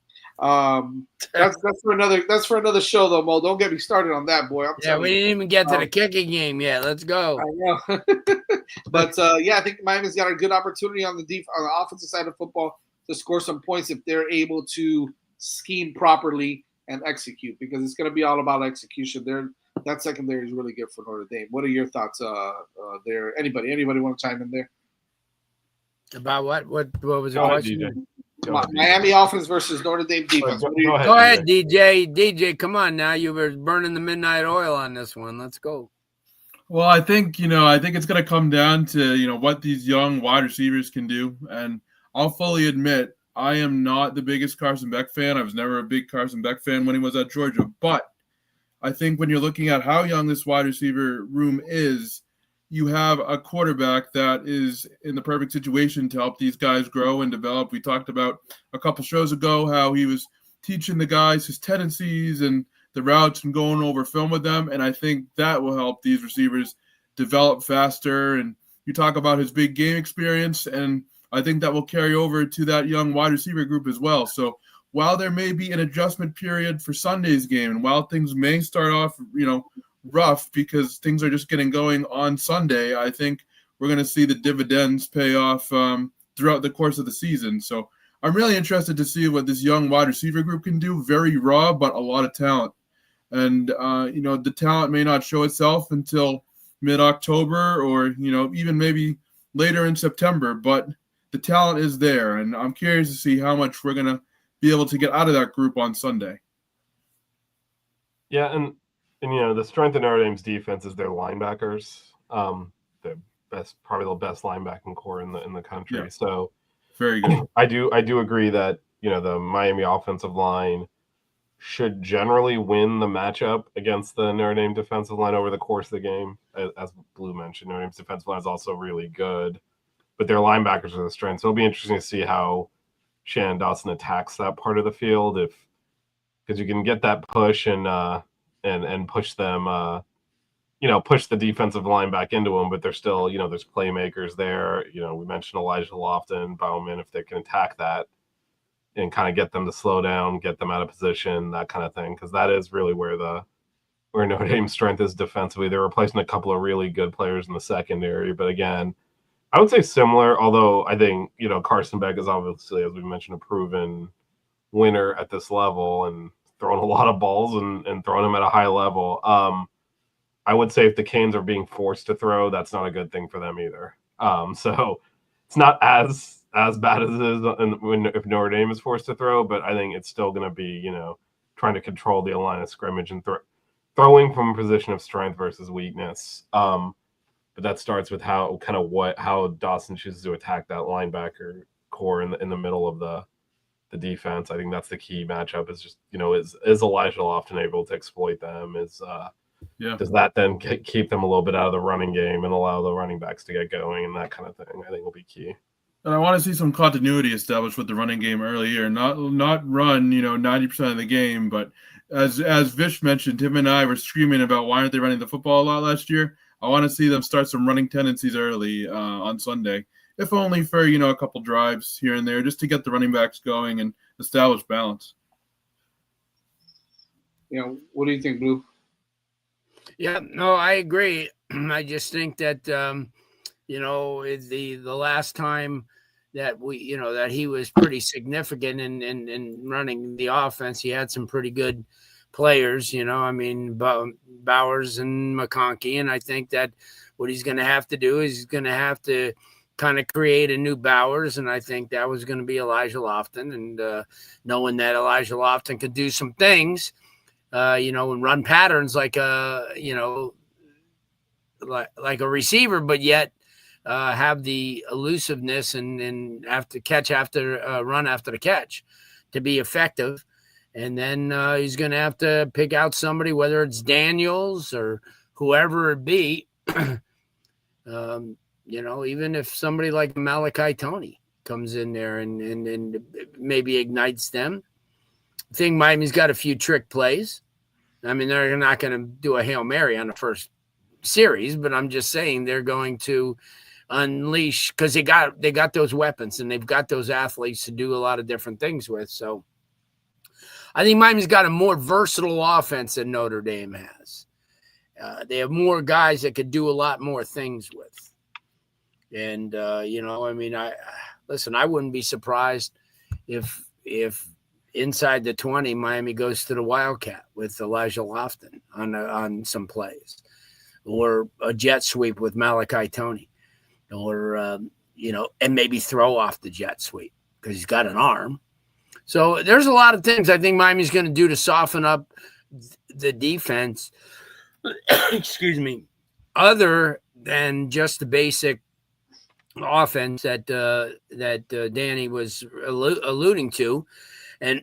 That's for another show though, Mo. Don't get me started on that, boy. We didn't even get to the kicking game yet. Let's go. I know. But I think Miami's got a good opportunity on the offensive side of football to score some points if they're able to scheme properly and execute, because it's going to be all about execution. That secondary is really good for Notre Dame. What are your thoughts there? Anybody want to chime in there? About what? What was the Go ahead, question? DJ. Go ahead, DJ. Miami offense versus Notre Dame defense. Go- What do you- go ahead. Go ahead, DJ. DJ, come on now. You were burning the midnight oil on this one. Let's go. Well, I think it's going to come down to what these young wide receivers can do, and I'll fully admit I am not the biggest Carson Beck fan. I was never a big Carson Beck fan when he was at Georgia, but I think when you're looking at how young this wide receiver room is, you have a quarterback that is in the perfect situation to help these guys grow and develop. We talked about a couple shows ago how he was teaching the guys his tendencies and the routes and going over film with them, and I think that will help these receivers develop faster. And you talk about his big game experience, and I think that will carry over to that young wide receiver group as well. So while there may be an adjustment period for Sunday's game, and while things may start off, rough because things are just getting going on Sunday, I think we're going to see the dividends pay off throughout the course of the season. So I'm really interested to see what this young wide receiver group can do. Very raw, but a lot of talent. And, the talent may not show itself until mid-October or, even maybe later in September, but the talent is there. And I'm curious to see how much we're going to be able to get out of that group on Sunday. Yeah, and the strength of Notre Dame's defense is their linebackers. Probably the best linebacking core in the country. Yeah. So very good. I do agree that the Miami offensive line should generally win the matchup against the Notre Dame defensive line over the course of the game. As Blue mentioned, Notre Dame's defensive line is also really good, but their linebackers are the strength. So it'll be interesting to see how Shannon Dawson attacks that part of the field, because you can get that push and push them, push the defensive line back into them, but they're still, there's playmakers there. We mentioned Elijah Lofton, Bauman, if they can attack that and kind of get them to slow down, get them out of position, that kind of thing, because that is really where Notre Dame's strength is defensively. They're replacing a couple of really good players in the secondary, but again, I would say similar, although I think, Carson Beck is obviously, as we mentioned, a proven winner at this level and throwing a lot of balls and throwing them at a high level. I would say if the Canes are being forced to throw, that's not a good thing for them either. So it's not as bad as it is if Notre Dame is forced to throw, but I think it's still going to be, trying to control the line of scrimmage and throwing from a position of strength versus weakness. But that starts with how Dawson chooses to attack that linebacker core in the middle of the defense. I think that's the key matchup. Is just is Elijah Lofton able to exploit them? Does that then keep them a little bit out of the running game and allow the running backs to get going and that kind of thing? I think will be key. And I want to see some continuity established with the running game early here. Not run 90% of the game, but as Vish mentioned, him and I were screaming about why aren't they running the football a lot last year. I want to see them start some running tendencies early on Sunday, if only for a couple drives here and there, just to get the running backs going and establish balance. What do you think, Blue? Yeah, no, I agree. I just think that the last time that that he was pretty significant in running the offense, he had some pretty good players. Bowers and McConkey, and I think that what he's going to have to do is he's going to have to kind of create a new Bowers, and I think that was going to be Elijah Lofton, and knowing that Elijah Lofton could do some things. And run patterns like a receiver, but yet have the elusiveness and have to catch after run after the catch to be effective. And then he's going to have to pick out somebody, whether it's Daniels or whoever it be. Even if somebody like Malachi Tony comes in there and maybe ignites them. I think Miami's got a few trick plays. I mean, they're not going to do a Hail Mary on the first series, but I'm just saying they're going to unleash because they got those weapons and they've got those athletes to do a lot of different things with. So I think Miami's got a more versatile offense than Notre Dame has. They have more guys that could do a lot more things with. And, I wouldn't be surprised if inside the 20, Miami goes to the Wildcat with Elijah Lofton on some plays, or a jet sweep with Malachi Tony, or and maybe throw off the jet sweep because he's got an arm. So there's a lot of things I think Miami's going to do to soften up the defense. Excuse me. Other than just the basic offense that Danny was alluding to, and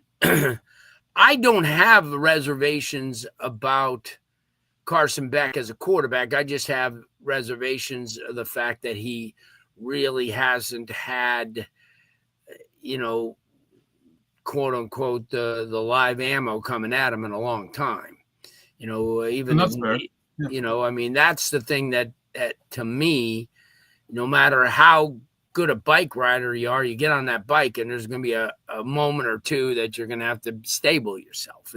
I don't have reservations about Carson Beck as a quarterback. I just have reservations of the fact that he really hasn't had, quote unquote, the live ammo coming at him in a long time. Even that's fair. Yeah. I mean, that's the thing that to me, no matter how good a bike rider you are, you get on that bike and there's going to be a moment or two that you're going to have to stable yourself.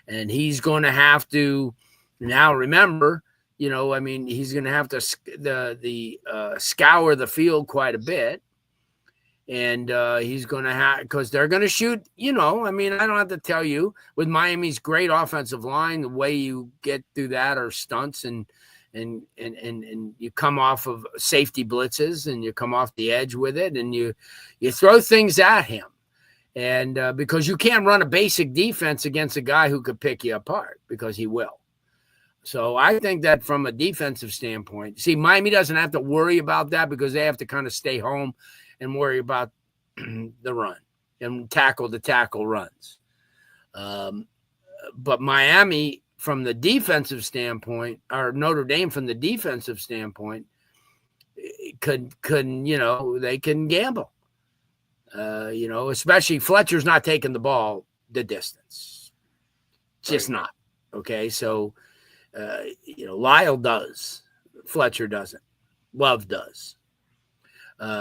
And he's going to have to now remember, he's going to have to scour the field quite a bit. And he's going to have, because they're going to shoot, I don't have to tell you, with Miami's great offensive line, the way you get through that are stunts and you come off of safety blitzes and you come off the edge with it and you throw things at him. And because you can't run a basic defense against a guy who could pick you apart, because he will. So I think that from a defensive standpoint, see, Miami doesn't have to worry about that because they have to kind of stay home and worry about the run and tackle the tackle runs. But Miami, from the defensive standpoint, or Notre Dame from the defensive standpoint, could they can gamble. Especially Fletcher's not taking the ball the distance. Just not. Okay, so Lyle does. Fletcher doesn't. Love does.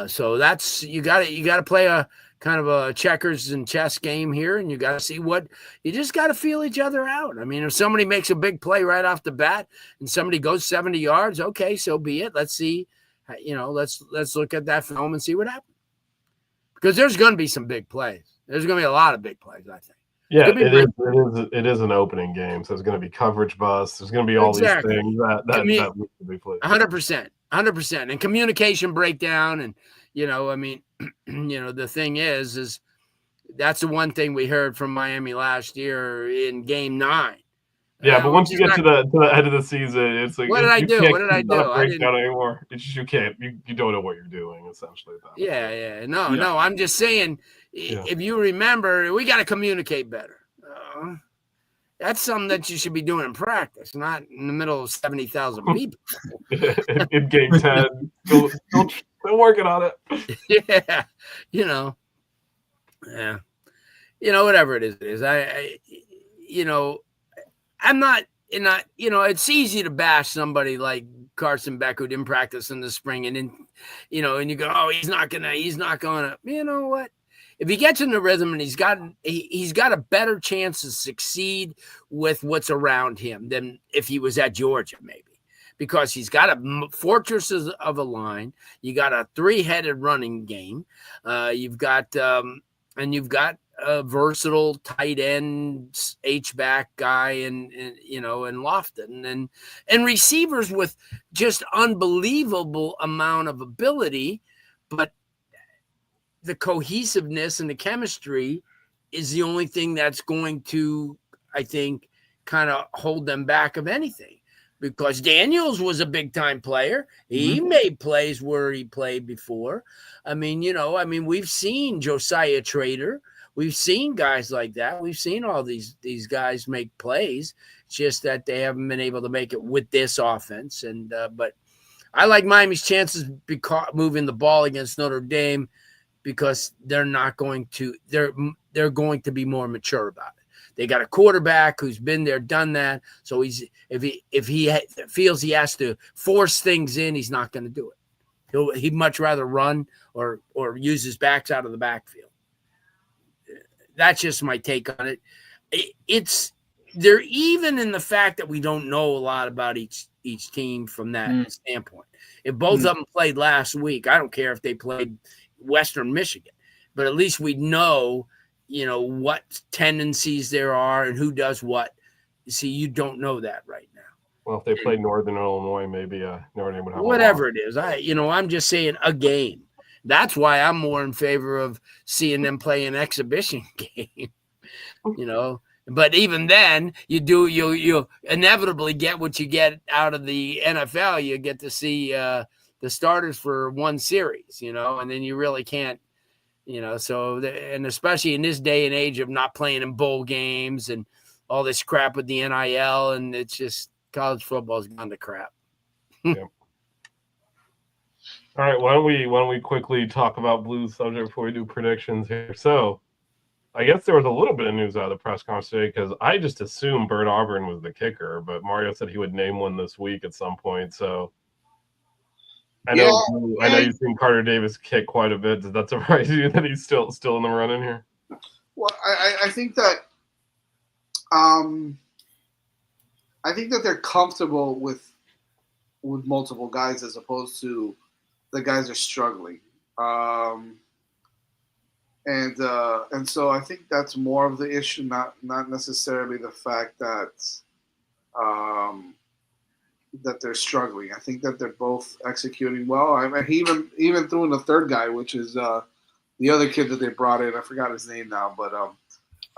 So that's you got to play a kind of a checkers and chess game here, and you got to see you just got to feel each other out. I mean, if somebody makes a big play right off the bat and somebody goes 70 yards, okay, so be it. Let's see, let's look at that film and see what happens, because there's going to be some big plays. There's going to be a lot of big plays, I think. Yeah, it is an opening game, so there's going to be coverage busts. There's going to be all these things that need to be played. 100%, and communication breakdown, and the thing is that's the one thing we heard from Miami last year in Game 9. Yeah, but once you get to the end of the season, it's like, what did I do? What did I do? I didn't anymore. It's just you can't. You don't know what you're doing, essentially. No. I'm just saying, if you remember, we got to communicate better. That's something that you should be doing in practice, not in the middle of 70,000 people. in Game 10, still working on it. Yeah, whatever it is. I'm not, it's easy to bash somebody like Carson Beck who didn't practice in the spring, and then, and you go, oh, he's not gonna. You know what? If he gets in the rhythm and he's got a better chance to succeed with what's around him than if he was at Georgia, maybe, because he's got a fortress of a line. You got a 3-headed running game. You've got a versatile tight end H-back guy and Lofton and receivers with just unbelievable amount of ability, but the cohesiveness and the chemistry is the only thing that's going to, I think, kind of hold them back of anything, because Daniels was a big time player. He made plays where he played before. We've seen Josiah Trader. We've seen guys like that. We've seen all these guys make plays. It's just that they haven't been able to make it with this offense. And but I like Miami's chances moving the ball against Notre Dame, because they're going to be more mature about it. They got a quarterback who's been there, done that. So if he feels he has to force things in, he's not going to do it. He'd much rather run or use his backs out of the backfield. That's just my take on it. They're even in the fact that we don't know a lot about each team from that standpoint. If both of them played last week, I don't care if they played Western Michigan, but at least we know, what tendencies there are and who does what. See, you don't know that right now. Well, if they played Northern Illinois, maybe Notre Dame would have whatever it is. I'm just saying a game. That's why I'm more in favor of seeing them play an exhibition game, you know. But even then, you inevitably get what you get out of the NFL. You get to see the starters for one series, you know, and then you really can't, you know. So, and especially in this day and age of not playing in bowl games and all this crap with the NIL, and it's just college football's gone to crap. Yep. All right, why don't we quickly talk about Blues subject before we do predictions here? So, I guess there was a little bit of news out of the press conference today because I just assumed Bert Auburn was the kicker, but Mario said he would name one this week at some point. So, I know you've seen Carter Davis kick quite a bit. Does that surprise you that he's still in the running here? Well, I think that they're comfortable with multiple guys as opposed to the guys are struggling, and so I think that's more of the issue, not necessarily the fact that that they're struggling. I think that they're both executing well. I mean, he even threw in the third guy, which is the other kid that they brought in. I forgot his name now, but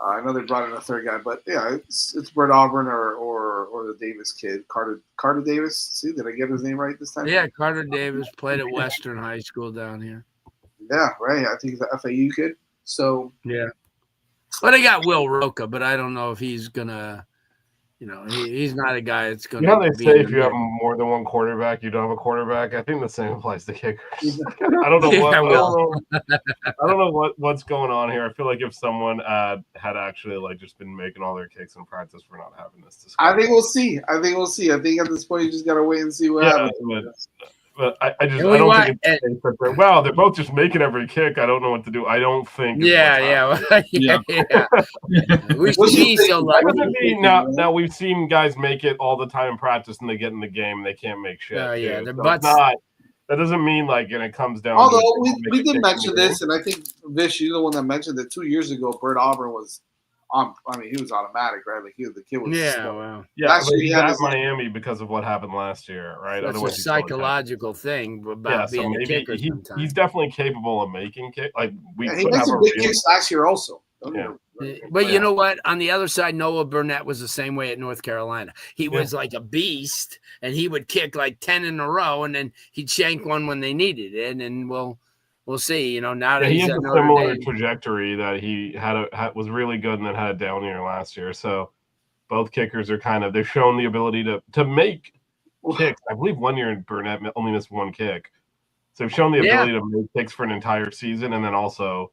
I know they brought in a third guy. But yeah, it's Bert Auburn or the Davis kid, Carter Davis. See, did I get his name right this time? Yeah, Carter Davis played at Western High School down here. Yeah, right. I think he's the FAU kid. So yeah. Well, they got Will Roca, but I don't know if he's gonna. You know, he's not a guy that's going to. You know, they say if you have more than one quarterback, you don't have a quarterback. I think the same applies to kickers. I don't know what's going on here. I feel like if someone had actually like just been making all their kicks in practice, we're not having this discussion. I think we'll see. I think at this point you just got to wait and see what happens. But I don't think it's wow, they're both just making every kick. I don't know what to do. I don't think. Yeah. We see so lucky. Now we've seen guys make it all the time in practice, and they get in the game and they can't make shit. Their so butts. That doesn't mean like, and it comes down. Although we did mention this, and I think Vish, you're the one that mentioned that 2 years ago, Bert Auburn was. He was automatic, right? Like the kid was. But he had Miami because of what happened last year, right? That's a psychological thing about being a kicker. He's definitely capable of making kick. Like he made some big kicks last year, also. But you know what? On the other side, Noah Burnett was the same way at North Carolina. He was like a beast, and he would kick like 10 in a row, and then he'd shank one when they needed it, and we'll see. You know, now that he he's has a similar trajectory that he was really good and then had a down year last year. So both kickers are they've shown the ability to make kicks. I believe 1 year Burnett only missed one kick. So they've shown the ability to make kicks for an entire season and then also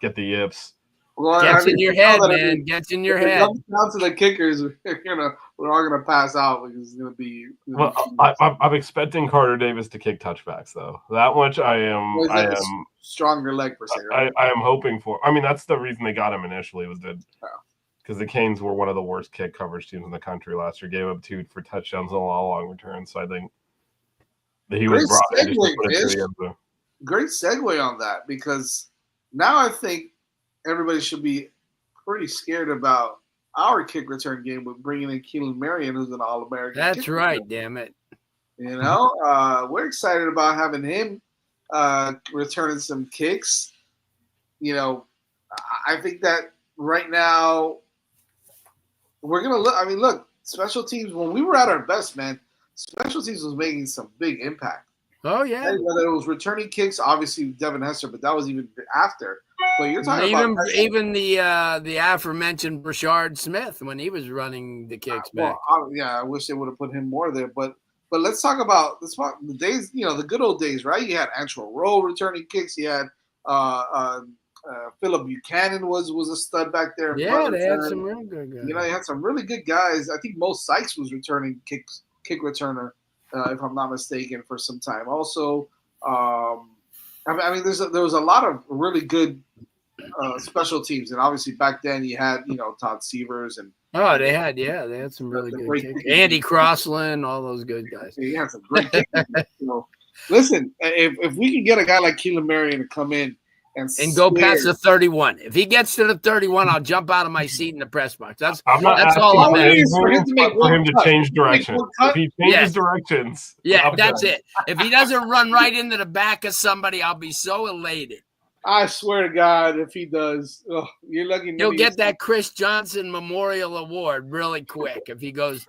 get the yips. Well, gets in your head, man. Gets in your head. Down to the kickers, we're all gonna pass out because it's gonna be. Well, I'm expecting Carter Davis to kick touchbacks, though. That much I am. Stronger leg per se. Right? I am hoping for. I mean, that's the reason they got him initially was because the Canes were one of the worst kick coverage teams in the country last year. Gave up 2 for touchdowns and a lot of long returns. So I think that he was brought in to put it to the end zone. Great segue on that because now I think everybody should be pretty scared about our kick return game with bringing in Keelan Marion, who's an All-American. That's right, damn it. You know, we're excited about having him returning some kicks. You know, I think that right now we're going to look – I mean, look, special teams, when we were at our best, man, special teams was making some big impact. Oh, yeah. Whether it was returning kicks, obviously Devin Hester, but that was even after – but you're talking about even the aforementioned Brashard Smith when he was running the kicks back. I wish they would have put him more there. But let's talk about the days. You know, the good old days, right? You had Antro Rowe returning kicks. You had Philip Buchanan was a stud back there. Yeah, they had some really good guys. You know, they had some really good guys. I think Mo Sykes was returning kick returner, if I'm not mistaken, for some time. Also. I mean, there was a lot of really good special teams, and obviously back then you had Todd Severs and they had some really good kickers. Andy Crossland, all those good guys. He had some great kickers. Listen, if we can get a guy like Keelan Marion to come in and go past swear. the 31. If he gets to the 31, I'll jump out of my seat in the press box. That's I'm not that's asking all I'm for it asking. is for him to make for one him to cut. change Make direction. one cut. If he changes Yes. directions, Yeah, I'm that's done. it. If he doesn't run right into the back of somebody, I'll be so elated. I swear to God, if he does, you're lucky. none He'll of get you- that Chris Johnson Memorial Award really quick if he goes.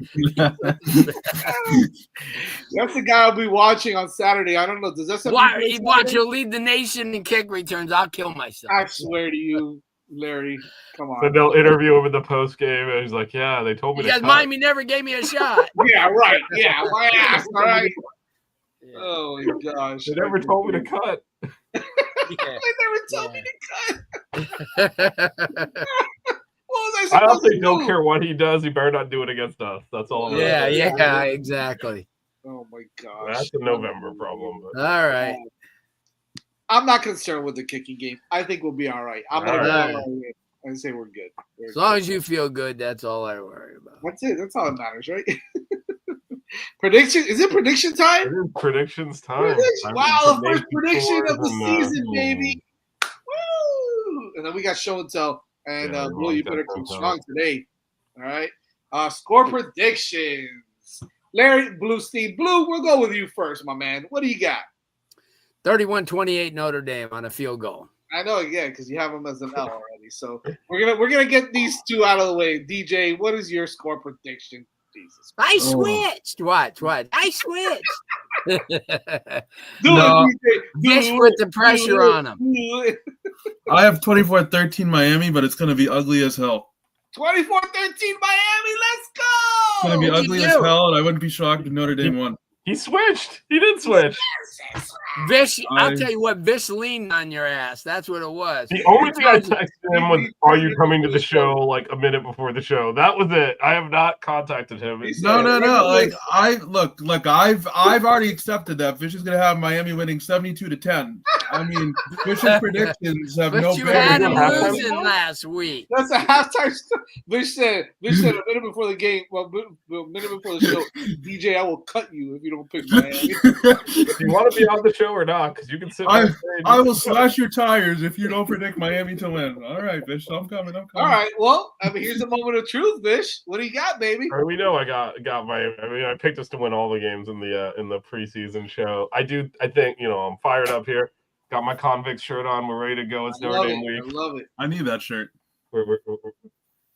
That's the guy I'll be watching on Saturday. I don't know. Does that something? Watch, he'll lead the nation in kick returns. I'll kill myself. I swear to you, Larry. Come on. So they'll interview him in the post game, and he's like, "Yeah, they told me Because to cut." Miami never gave me a shot. Yeah, right. Yeah, my ass. All right. Oh my gosh. They never told me to cut. They never told me to cut. What was I I supposed also to don't do? care what he does. He better not do it against us. That's all. I'm Yeah, saying. exactly. Oh my gosh. That's a November problem. But. All right. I'm not concerned with the kicking game. I think we'll be all right. I'm gonna All go right. all right and say we're good. As long as you feel good, that's all I worry about. That's it. That's all that matters, right? Prediction? Is it prediction time? It is predictions time. Wow, the first prediction of the and, season, baby. Woo! And then we got show and tell. And Yeah, Blue, you got better show come and tell. strong today. All right. Score predictions. Larry Bluestein. Blue, we'll go with you first, my man. What do you got? 31-28 Notre Dame on a field goal. I know, yeah, because you have them as an L already. So we're gonna get these two out of the way. DJ, what is your score prediction? Jesus. I switched. Watch. I switched. Do No. it, DJ. Fish Do put it. the pressure Do it. on him. Do it. I have 24-13 Miami, but it's going to be ugly as hell. 24-13 Miami, let's go! It's going to be What'd ugly you as do? hell, and I wouldn't be shocked if Notre Dame won. He switched. He did switch. Vish, I'll tell you what, Vish leaned on your ass. That's what it was. The only thing I texted him was, "Are you coming to the show?" Like a minute before the show. That was it. I have not contacted him. No. Like I've already accepted that Fish is gonna have Miami winning 72-10. I mean, Fish's predictions have But no you had bearing him on halftime losing last week. That's a halftime. Vish said a minute before the game, a minute before the show, DJ, I will cut you if you don't pick Miami. Do you want to be on the show or not? Because you can sit. on stage. I will slash your tires if you don't predict Miami to win. All right, Fish, I'm coming. All right, well, I mean, here's the moment of truth, Vish. What do you got, baby? Or we know I got Miami. I mean, I picked us to win all the games in the preseason show. I think I'm fired up here. Got my Convicts shirt on. We're ready to go. It's Notre Dame week. I love it. I need that shirt.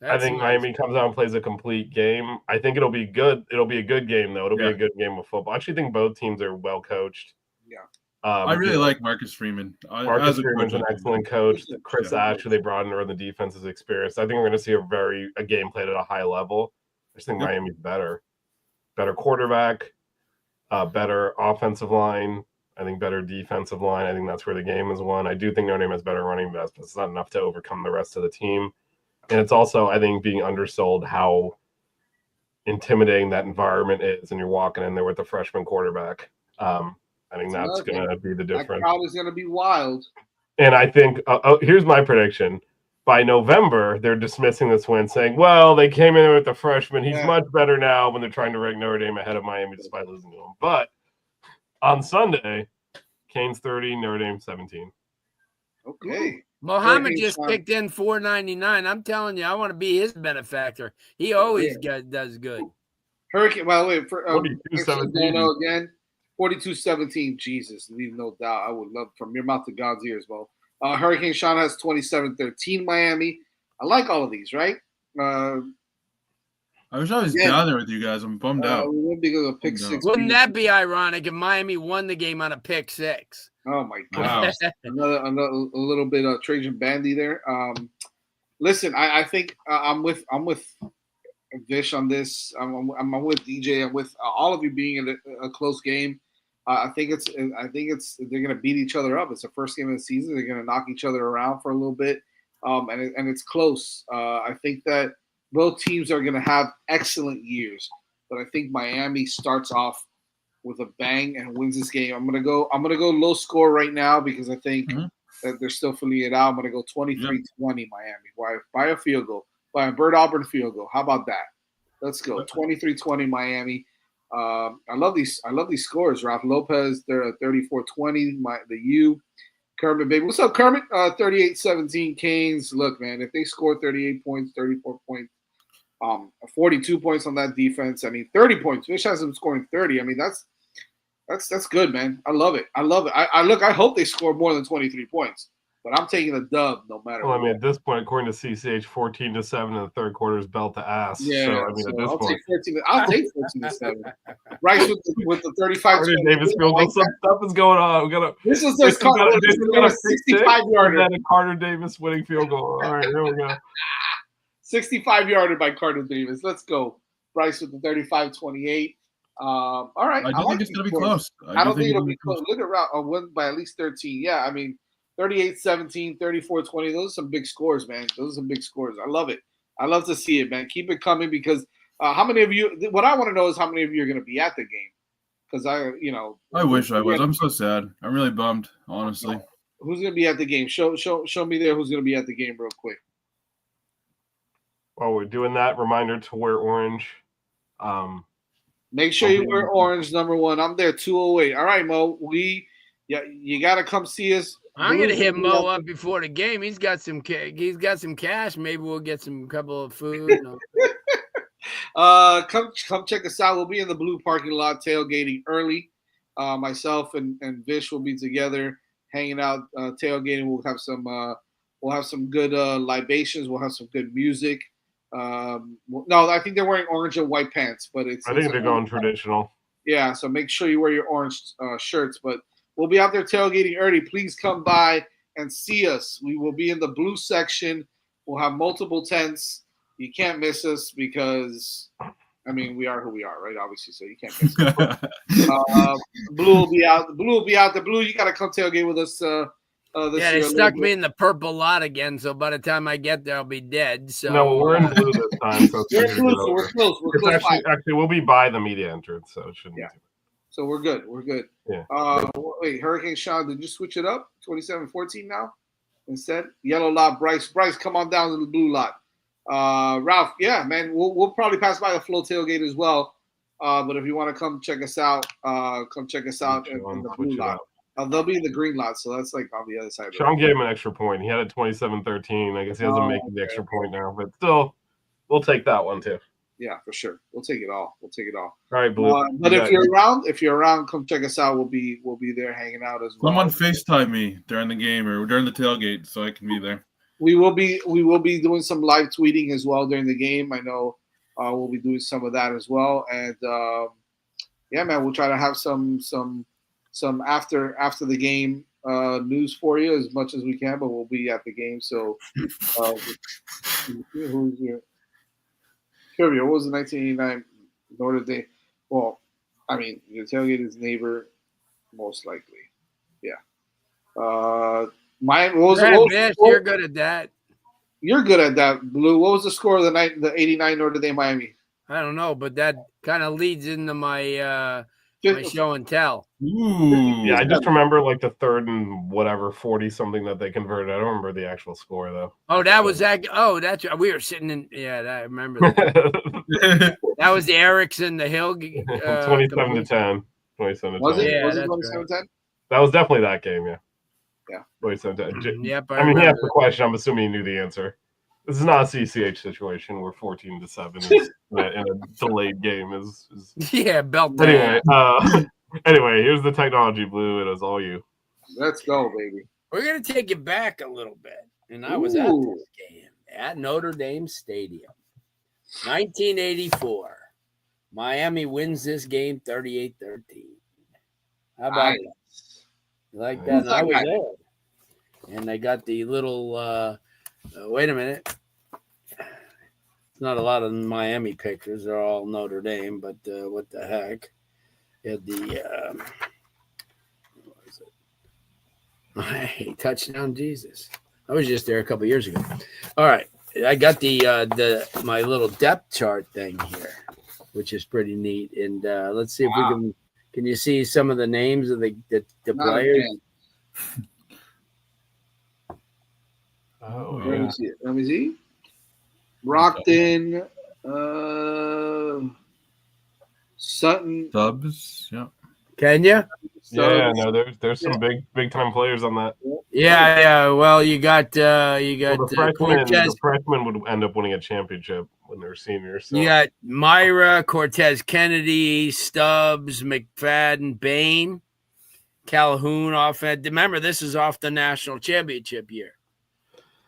I think Miami comes out and plays a complete game. I think it'll be good. It'll be a good game, though. It'll be a good game of football. I actually think both teams are well coached. Yeah. I really like Marcus Freeman. Marcus Freeman's an excellent coach. Chris Ash, who they brought in early, the defense is experienced. I think we're going to see a game played at a high level. I just think Miami's better quarterback, better offensive line. I think better defensive line. I think that's where the game is won. I do think Notre Dame has better running backs, but it's not enough to overcome the rest of the team. And it's also, I think, being undersold how intimidating that environment is, and you're walking in there with a freshman quarterback. I think that's going to be the difference. That crowd is going to be wild. And I think here's my prediction: by November, they're dismissing this win, saying, "Well, they came in with the freshman. He's much better now." When they're trying to rank Notre Dame ahead of Miami despite losing to them. But on Sunday, Canes 30, Notre Dame 17. Okay. Mohammed just kicked in $4.99. I'm telling you, I want to be his benefactor. He always does good. Hurricane. By the way, for 42-17 again, 42-17. Jesus, leave no doubt. I would love from your mouth to God's ears, Bo. Hurricane Sean has 27-13 Miami. I like all of these, right? I wish I was down there with you guys. I'm bummed out. We would be going to pick six. Wouldn't that be ironic if Miami won the game on a pick six? Oh my God! Another a little bit of Trajan Bandy there. Listen, I think I'm with Vish on this. I'm with DJ. I'm with all of you being in a close game. I think they're gonna beat each other up. It's the first game of the season. They're gonna knock each other around for a little bit, and it's close. I think that both teams are gonna have excellent years, but I think Miami starts off with a bang and wins this game. I'm gonna go low score right now because I think that they're still filling it out. I'm gonna go 23-20 Miami by a field goal, by a Bert Auburn field goal. How about that? Let's go 23-20 Miami. I love these scores. Ralph Lopez, they're at 34-20. The U, Kermit, baby. What's up, Kermit? 38-17 Canes. Look, man, if they score 38 points, 34 points, 42 points on that defense, I mean, 30 points. Fish has them scoring 30. I mean, that's good, man. I love it. I hope they score more than 23 points, but I'm taking a dub no matter Well, I mean, what. at this point, according to CCH, 14-7 in the third quarter is belt to ass. Yeah, so I mean, at this I'll point, take 14-7. Rice with the 35. Carter Davis field goal. Some stuff is going on. We gotta. This is Jason got a 65-yarder. and then a Carter Davis winning field goal. All right, here we go. 65-yarder by Carter Davis. Let's go. Bryce with the 35-28. All right. I do think it's going to be close. I don't think it'll be close. Look at Route win by at least 13. Yeah, I mean, 38-17, 34-20. Those are some big scores, man. Those are some big scores. I love it. I love to see it, man. Keep it coming because how many of you – what I want to know is how many of you are going to be at the game because I wish I was. I'm so sad. I'm really bummed, honestly. Who's going to be at the game? Show me there who's going to be at the game real quick. While we're doing that, reminder to wear orange. Make sure you wear orange, number one. I'm there 208. All right, Mo. You got to come see us. I'm gonna hit Mo up before the game. He's got some cash. Maybe we'll get some couple of food. Come check us out. We'll be in the blue parking lot tailgating early. Myself and Vish will be together hanging out tailgating. We'll have some good libations. We'll have some good music. No, I think they're wearing orange and white pants, but I think they're going traditional. Yeah, so make sure you wear your orange shirts. But we'll be out there tailgating early. Please come by and see us. We will be in the blue section. We'll have multiple tents. You can't miss us because, I mean, we are who we are, right? Obviously, so you can't miss us. Blue will be out. Blue will be out. The blue, you got to come tailgate with us. Yeah, they stuck me in the purple lot again, so by the time I get there, I'll be dead. So no, we're in blue this time. So we're blue, so we're close. We're close. Actually, we'll be by the media entrance, so it shouldn't. Yeah. So we're good. We're good. Yeah. Wait, Hurricane Sean, did you switch it up? 27-14 now instead. Yellow lot, Bryce, come on down to the blue lot. Ralph, yeah, man, we'll probably pass by the Flow tailgate as well. But if you want to come check us out, come check us out in the blue lot. They'll be in the green lot, so that's like on the other side. Sean gave him an extra point. He had a 27-13. I guess he doesn't make the extra point now, but still, we'll take that one too. Yeah, for sure. We'll take it all. All right, Blue. But if you're around, come check us out. We'll be there hanging out as well. Someone FaceTime me during the game or during the tailgate so I can be there. We will be doing some live tweeting as well during the game. I know we'll be doing some of that as well. And yeah, man, we'll try to have some after the game news for you as much as we can, but we'll be at the game. So who's here? Trivia, what was the 1989 Notre Dame? Well, I mean, your tailgate is neighbor, most likely. Yeah. You're good at that. You're good at that, Blue. What was the score of the 89 Notre Dame Miami? I don't know, but that kind of leads into my my show and tell. Ooh. Yeah, I just remember like the third and whatever 40 something that they converted. I don't remember the actual score though. Oh, that was that. Oh, that's we were sitting in. Yeah, I remember that. That was the Erickson, the Hill. 27-10. 27-10. Was it? Yeah, Was it that's 27-10? That was definitely that game. Yeah. Yeah. 27-10. Yep. I mean, he asked the question. I'm assuming he knew the answer. This is not a CCH situation where 14-7 is in a delayed game is. Yeah, belt. Anyway, anyway, here's the technology, Blue. It is all you. Let's go, baby. We're gonna take it back a little bit, and I was at this game at Notre Dame Stadium, 1984. Miami wins this game 38-13. How about that? You like that? And I was there, and they got the little. Wait a minute. It's not a lot of Miami pictures. They're all Notre Dame, but what the heck? Had the what was it? Hey, touchdown Jesus. I was just there a couple years ago. All right. I got the my little depth chart thing here, which is pretty neat. And let's see if we can you see some of the names of the players? Oh, Let me see it. Let me see. Brockton, Sutton, Subs, yeah. Can you? Yeah, no, there's some big time players on that. Yeah. Well, you got the Cortez. freshmen would end up winning a championship when they're seniors. So. You got Myra, Cortez Kennedy, Stubbs, McFadden, Bain, Calhoun off. Remember, this is off the national championship year.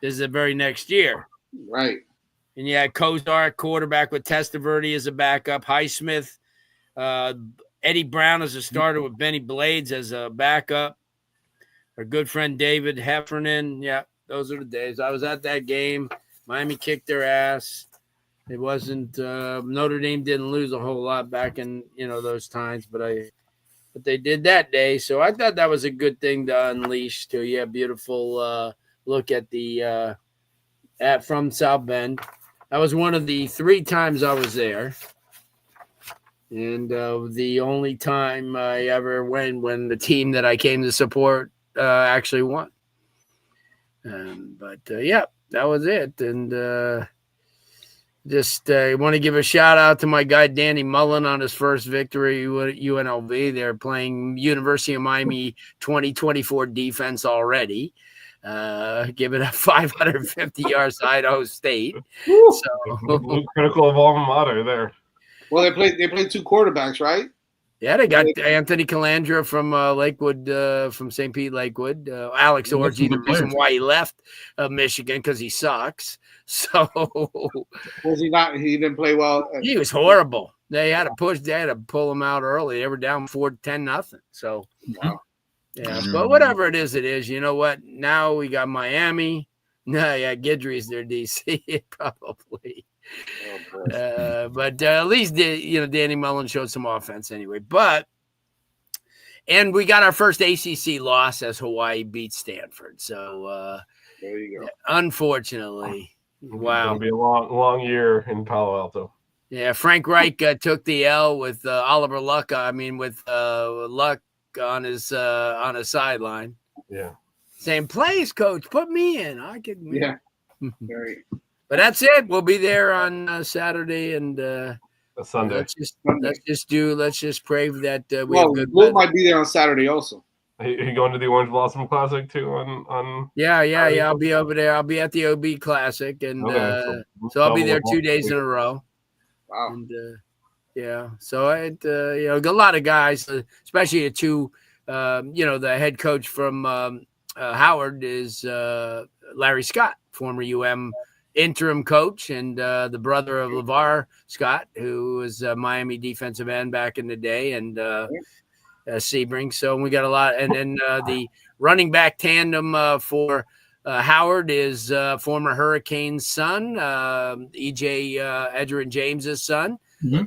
This is the very next year. Right. And you had Kozar, quarterback with Testaverde as a backup, Highsmith, Eddie Brown as a starter with Benny Blades as a backup. Our good friend David Heffernan. Yeah, those are the days. I was at that game. Miami kicked their ass. It wasn't Notre Dame didn't lose a whole lot back in those times, but they did that day. So I thought that was a good thing to unleash too. Yeah, beautiful look at the from South Bend. That was one of the 3 times I was there. And the only time I ever went when the team that I came to support actually won. But yeah, that was it. And just want to give a shout out to my guy Danny Mullen on his first victory at UNLV. They're playing University of Miami 2024 defense already. Giving up 550 yards to Idaho State. So critical of alma mater there. Well, they played 2 quarterbacks, right? Yeah, they got Anthony Calandra from Lakewood, from St. Pete Lakewood. Alex Orgy, the reason why he left Michigan because he sucks. So was he not? He didn't play well. He was horrible. They had to pull him out early. They were down 4-10-0. So wow. Yeah, but whatever it is. You know what? Now we got Miami. No, yeah, Guidry's their DC probably. But at least Danny Mullen showed some offense anyway. And we got our first ACC loss as Hawaii beat Stanford. So there you go. Unfortunately, wow, it'll be a long year in Palo Alto. Yeah, Frank Reich took the L with Oliver Luck. With Luck on his sideline. Yeah. Saying, please, coach, put me in. I can. Yeah. Very. But that's it. We'll be there on Saturday and Sunday. Let's just pray that we have good. Will might be there on Saturday also. Are you going to the Orange Blossom Classic too? On Yeah. I'll be over there. I'll be at the OB Classic, and so I'll be there 2 days in a row. Wow. And yeah, so it a lot of guys, especially the 2. The head coach from Howard is Larry Scott, former UM interim coach, and the brother of LeVar Scott, who was a Miami defensive end back in the day, and Sebring. So we got a lot. And then the running back tandem for Howard is former Hurricanes son, EJ Edgerrin James's son,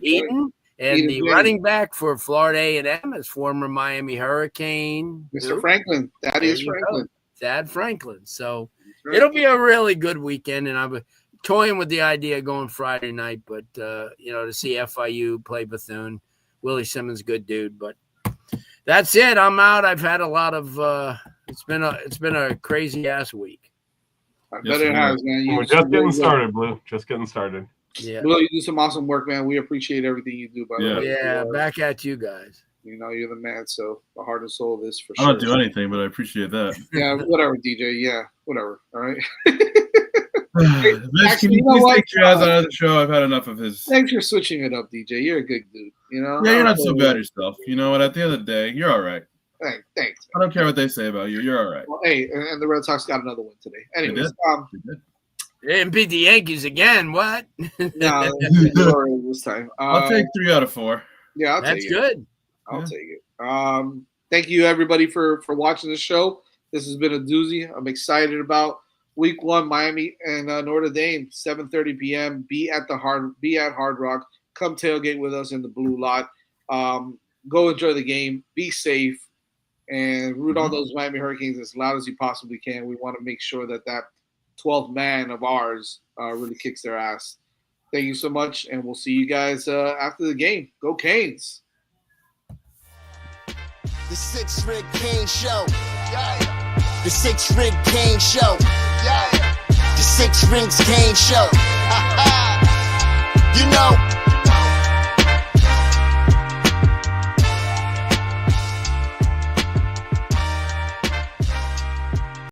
Eden. And the running back for Florida A&M is former Miami Hurricane. Mr. Franklin. That is Franklin. Thad Franklin. So it'll be a really good weekend. And I'm toying with the idea of going Friday night, but, to see FIU play Bethune. Willie Simmons, good dude. But that's it. I'm out. I've had a lot of it's been a crazy-ass week. I bet it has, man. We're just getting started, Blue. Just getting started. Yeah. Blue, you do some awesome work, man. We appreciate everything you do, by the way. Yeah, back at you guys. You're the man, so the heart and soul of this for sure. I don't do anything, but I appreciate that. Yeah, whatever, DJ. Yeah, whatever. All right. Vince, can you please take Jazz out of the show? I've had enough of his. Thanks for switching it up, DJ. You're a good dude. Yeah, you're not so bad yourself. You know what? At the end of the day, you're all right. Thanks. I don't care what they say about you. You're all right. Well, hey, and the Red Sox got another win today. Anyways, they didn't beat the Yankees again. What? No, this time. I'll take 3 out of 4. Yeah, that's good. I'll take it. Thank you everybody for watching the show. This has been a doozy. I'm excited about Week 1, Miami and Notre Dame, 7:30 p.m. Be at Hard Rock. Come tailgate with us in the blue lot. Go enjoy the game. Be safe and root on those Miami Hurricanes as loud as you possibly can. We want to make sure that 12th man of ours really kicks their ass. Thank you so much, and we'll see you guys after the game. Go Canes! The 6 Rig Kane Show. Yeah. The 6 Rig Kane Show. Yeah. The 6 Rings Kane Show. You know.